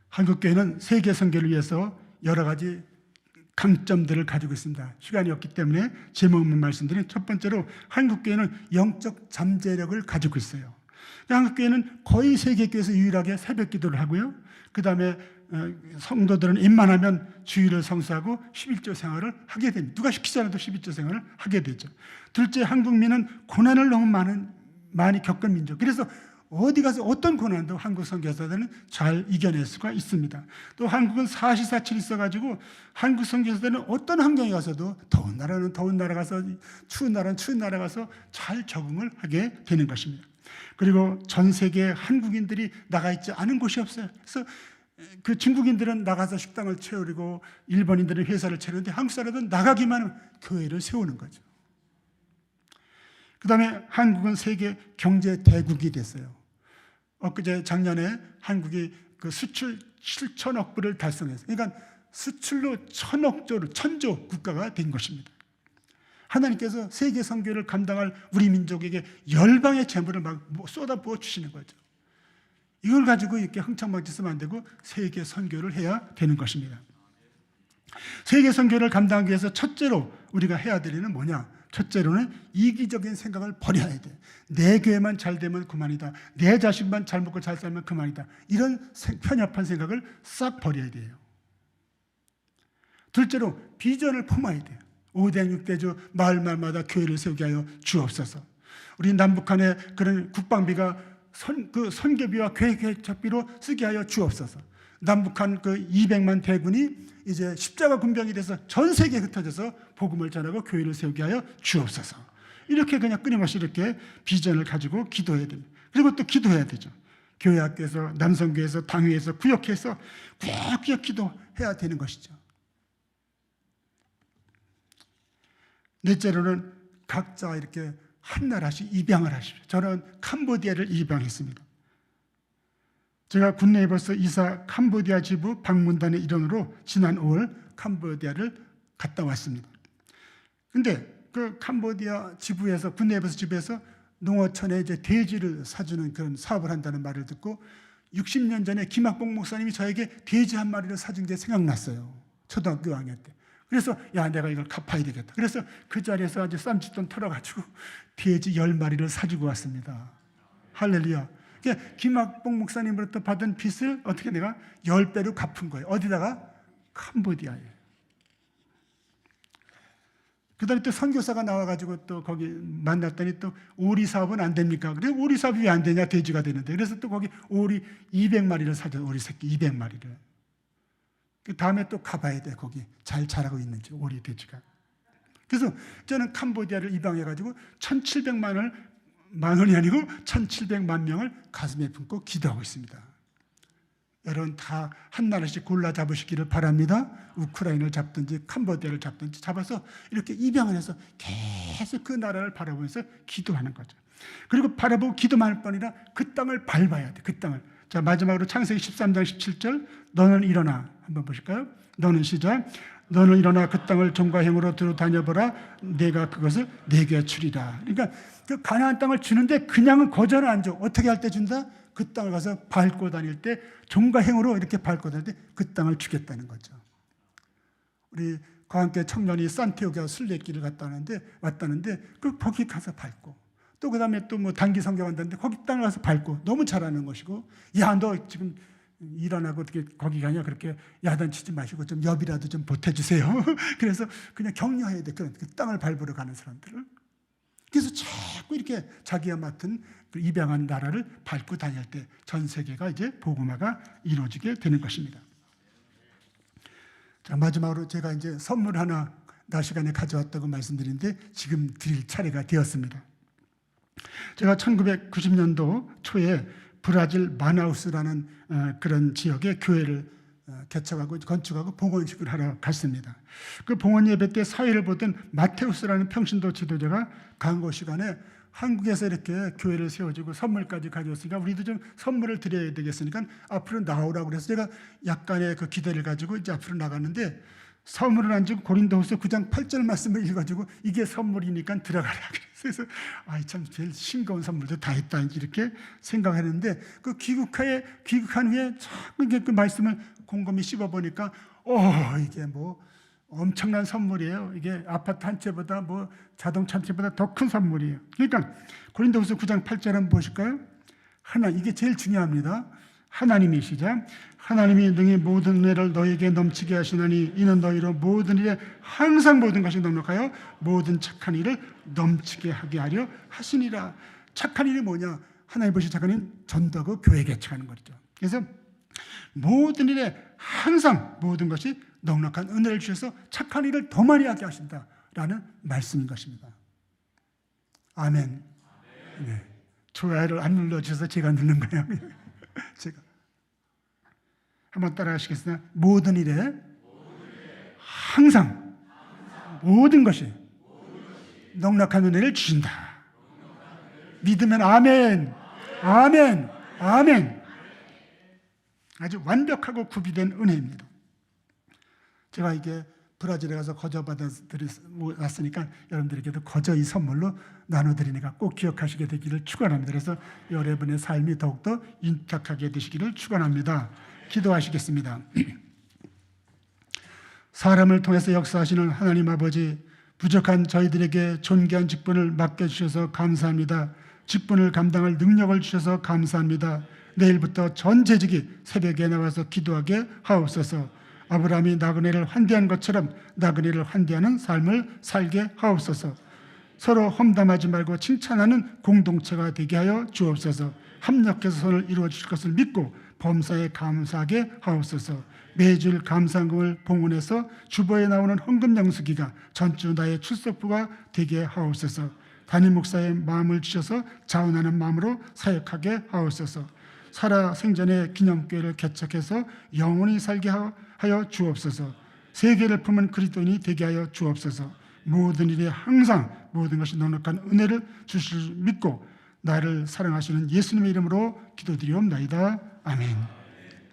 한국교회는 세계 선교를 위해서 여러 가지 강점들을 가지고 있습니다. 시간이 없기 때문에 제목만 말씀드린 첫 번째로, 한국교회는 영적 잠재력을 가지고 있어요. 한국교회는 거의 세계교회에서 유일하게 새벽 기도를 하고요. 그 다음에 성도들은 웬만하면 주일을 성수하고 11조 생활을 하게 됩니다. 누가 시키지 않아도 11조 생활을 하게 되죠. 둘째, 한국민은 고난을 너무 많이 겪은 민족. 그래서 어디 가서 어떤 고난도 한국 선교사들은 잘 이겨낼 수가 있습니다. 또 한국은 사시사철이 있어가지고 한국 선교사들은 어떤 환경에 가서도 더운 나라는 더운 나라 가서, 추운 나라는 추운 나라 가서 잘 적응을 하게 되는 것입니다. 그리고 전 세계 한국인들이 나가 있지 않은 곳이 없어요. 그래서 그 중국인들은 나가서 식당을 채우고 일본인들은 회사를 차리는데 한국 사람들은 나가기만 하면 교회를 세우는 거죠. 그 다음에 한국은 세계 경제 대국이 됐어요. 엊그제 작년에 한국이 그 수출 7천억 불을 달성했어요. 그러니까 수출로 1000조 국가가 된 것입니다. 하나님께서 세계 선교를 감당할 우리 민족에게 열방의 재물을 막 쏟아부어 주시는 거죠. 이걸 가지고 이렇게 흥청망청 쓰면 안 되고 세계 선교를 해야 되는 것입니다. 세계 선교를 감당하기 위해서 첫째로 우리가 해야 될 일은 뭐냐? 첫째로는 이기적인 생각을 버려야 돼. 내 교회만 잘 되면 그만이다. 내 자식만 잘 먹고 잘 살면 그만이다. 이런 편협한 생각을 싹 버려야 돼요. 둘째로 비전을 품어야 돼요. 5대 6대주 마을마다 교회를 세우게 하여 주옵소서. 우리 남북한의 그런 국방비가 선교비와 교회 개척비로 쓰게 하여 주옵소서. 남북한 그 200만 대군이 이제 십자가 군병이 돼서 전 세계에 흩어져서 복음을 전하고 교회를 세우게 하여 주옵소서. 이렇게 그냥 끊임없이 이렇게 비전을 가지고 기도해야 됩니다. 그리고 또 기도해야 되죠. 교회 학교에서, 남성교회에서, 당회에서, 구역회에서 꾸역꾸역 기도해야 되는 것이죠. 넷째로는 각자 이렇게 한 나라씩 입양을 하십시오. 저는 캄보디아를 입양했습니다. 제가 국내에 벌써 이사 캄보디아 지부 방문단의 일원으로 지난 5월 캄보디아를 갔다 왔습니다. 근데 그 캄보디아 지부에서, 국내에 벌써 지부에서 농어촌에 이제 돼지를 사주는 그런 사업을 한다는 말을 듣고 60년 전에 김학봉 목사님이 저에게 돼지 한 마리를 사준 게 생각났어요. 초등학교 5학년 때. 그래서 야, 내가 이걸 갚아야 되겠다. 그래서 그 자리에서 아주 쌈짓돈 털어가지고 돼지 10마리를 사주고 왔습니다. 할렐루야. 김학봉 목사님으로부터 받은 빚을 어떻게 내가 10배로 갚은 거예요. 어디다가? 캄보디아에. 그 다음에 또 선교사가 나와가지고 또 거기 만났더니 또 오리 사업은 안 됩니까? 그래, 오리 사업이 왜 안 되냐? 돼지가 되는데. 그래서 또 거기 오리 200마리를 사줘. 오리 새끼 200마리를. 그 다음에 또 가봐야 돼. 거기 잘 자라고 있는지, 오리 돼지가. 그래서 저는 캄보디아를 입양해가지고 1,700만 원이 아니고 1,700만 명을 가슴에 품고 기도하고 있습니다. 여러분 다 한 나라씩 골라 잡으시기를 바랍니다. 우크라이나를 잡든지 캄보디아를 잡든지 잡아서 이렇게 입양을 해서 계속 그 나라를 바라보면서 기도하는 거죠. 그리고 바라보고 기도만 할 뿐 아니라 그 땅을 밟아야 돼. 그 땅을. 자, 마지막으로 창세기 13장 17절, 너는 일어나. 한번 보실까요? 너는 시작. 너는 일어나 그 땅을 종과 행으로 두루 다녀보라. 내가 그것을 내게 주리라. 그러니까 그 가나안 땅을 주는데 그냥은 거저는 안 줘. 어떻게 할 때 준다? 그 땅을 가서 밟고 다닐 때, 종과 행으로 이렇게 밟고 다닐 때 그 땅을 주겠다는 거죠. 우리 과학계 청년이 산티아고 순례길을 왔다는데 거기 가서 밟고, 또 그 다음에 또 뭐 단기 성경한다는데 거기 땅을 가서 밟고, 너무 잘하는 것이고, 야, 너 지금 일어나고 어떻게 거기 가냐, 그렇게 야단치지 마시고 좀 엽이라도 좀 보태주세요. 그래서 그냥 격려해야 돼. 그 땅을 밟으러 가는 사람들을. 그래서 자꾸 이렇게 자기가 맡은 그 입양한 나라를 밟고 다닐 때 전 세계가 이제 복음화가 이루어지게 되는 것입니다. 자, 마지막으로 제가 이제 선물 하나 낮 시간에 가져왔다고 말씀드린데 지금 드릴 차례가 되었습니다. 제가 1990년도 초에 브라질 마나우스라는 그런 지역에 교회를 개척하고 건축하고 봉헌식을 하러 갔습니다. 그 봉헌 예배 때 사회를 보던 마테우스라는 평신도 지도자가 강고 시간에 한국에서 이렇게 교회를 세워주고 선물까지 가져왔으니까 우리도 좀 선물을 드려야 되겠으니까 앞으로 나오라고 그래서 제가 약간의 그 기대를 가지고 이제 앞으로 나갔는데, 선물을 안 주고 고린도후서 9장 8절 말씀을 읽어주고 이게 선물이니까 들어가라. 그래서 참 제일 싱거운 선물도 다 했다 이렇게 생각했는데, 그 귀국한 후에 자꾸 그 말씀을 곰곰이 씹어보니까 이게 뭐 엄청난 선물이에요. 이게 아파트 한 채보다 뭐 자동차 한 채보다 더 큰 선물이에요. 그러니까 고린도후서 9장 8절 한번 보실까요? 이게 제일 중요합니다. 하나님이 시작. 하나님이 능히 모든 은혜를 너에게 넘치게 하시나니 이는 너희로 모든 일에 항상 모든 것이 넉넉하여 모든 착한 일을 넘치게 하게 하려 하시니라. 착한 일이 뭐냐? 하나님 보시 착한 일은 전도하고 교회 개척하는 거죠. 그래서 모든 일에 항상 모든 것이 넉넉한 은혜를 주셔서 착한 일을 더 많이 하게 하신다라는 말씀인 것입니다. 아멘. 네. 좋아요를 안 눌러주셔서 제가 누른 거예요. 제가 한번 따라하시겠습니다. 모든 일에 항상 모든 것이 넉넉한 은혜를 주신다. 믿으면 아멘. 아멘. 아멘. 아주 완벽하고 구비된 은혜입니다. 제가 이게 브라질에 가서 거저 받아왔으니까 여러분들에게도 거저 이 선물로 나눠드리니까 꼭 기억하시게 되기를 축원합니다. 그래서 여러분의 삶이 더욱더 윤택하게 되시기를 축원합니다. 기도하시겠습니다. 사람을 통해서 역사하시는 하나님 아버지, 부족한 저희들에게 존귀한 직분을 맡겨주셔서 감사합니다. 직분을 감당할 능력을 주셔서 감사합니다. 내일부터 전 재직이 새벽에 나와서 기도하게 하옵소서. 아브라함이 나그네를 환대한 것처럼 나그네를 환대하는 삶을 살게 하옵소서. 서로 험담하지 말고 칭찬하는 공동체가 되게 하여 주옵소서. 합력해서 선을 이루어 주실 것을 믿고 범사에 감사하게 하옵소서. 매주일 감사금을 봉헌해서 주보에 나오는 헌금 영수기가 전주 나의 출석부가 되게 하옵소서. 담임 목사의 마음을 주셔서 자원하는 마음으로 사역하게 하옵소서. 살아 생전에 기념교회를 개척해서 영원히 살게 하여 주옵소서. 세계를 품은 그리스도인이 되게 하여 주옵소서. 모든 일에 항상 모든 것이 넉넉한 은혜를 주실 줄 믿고 나를 사랑하시는 예수님의 이름으로 기도드리옵나이다. 아멘.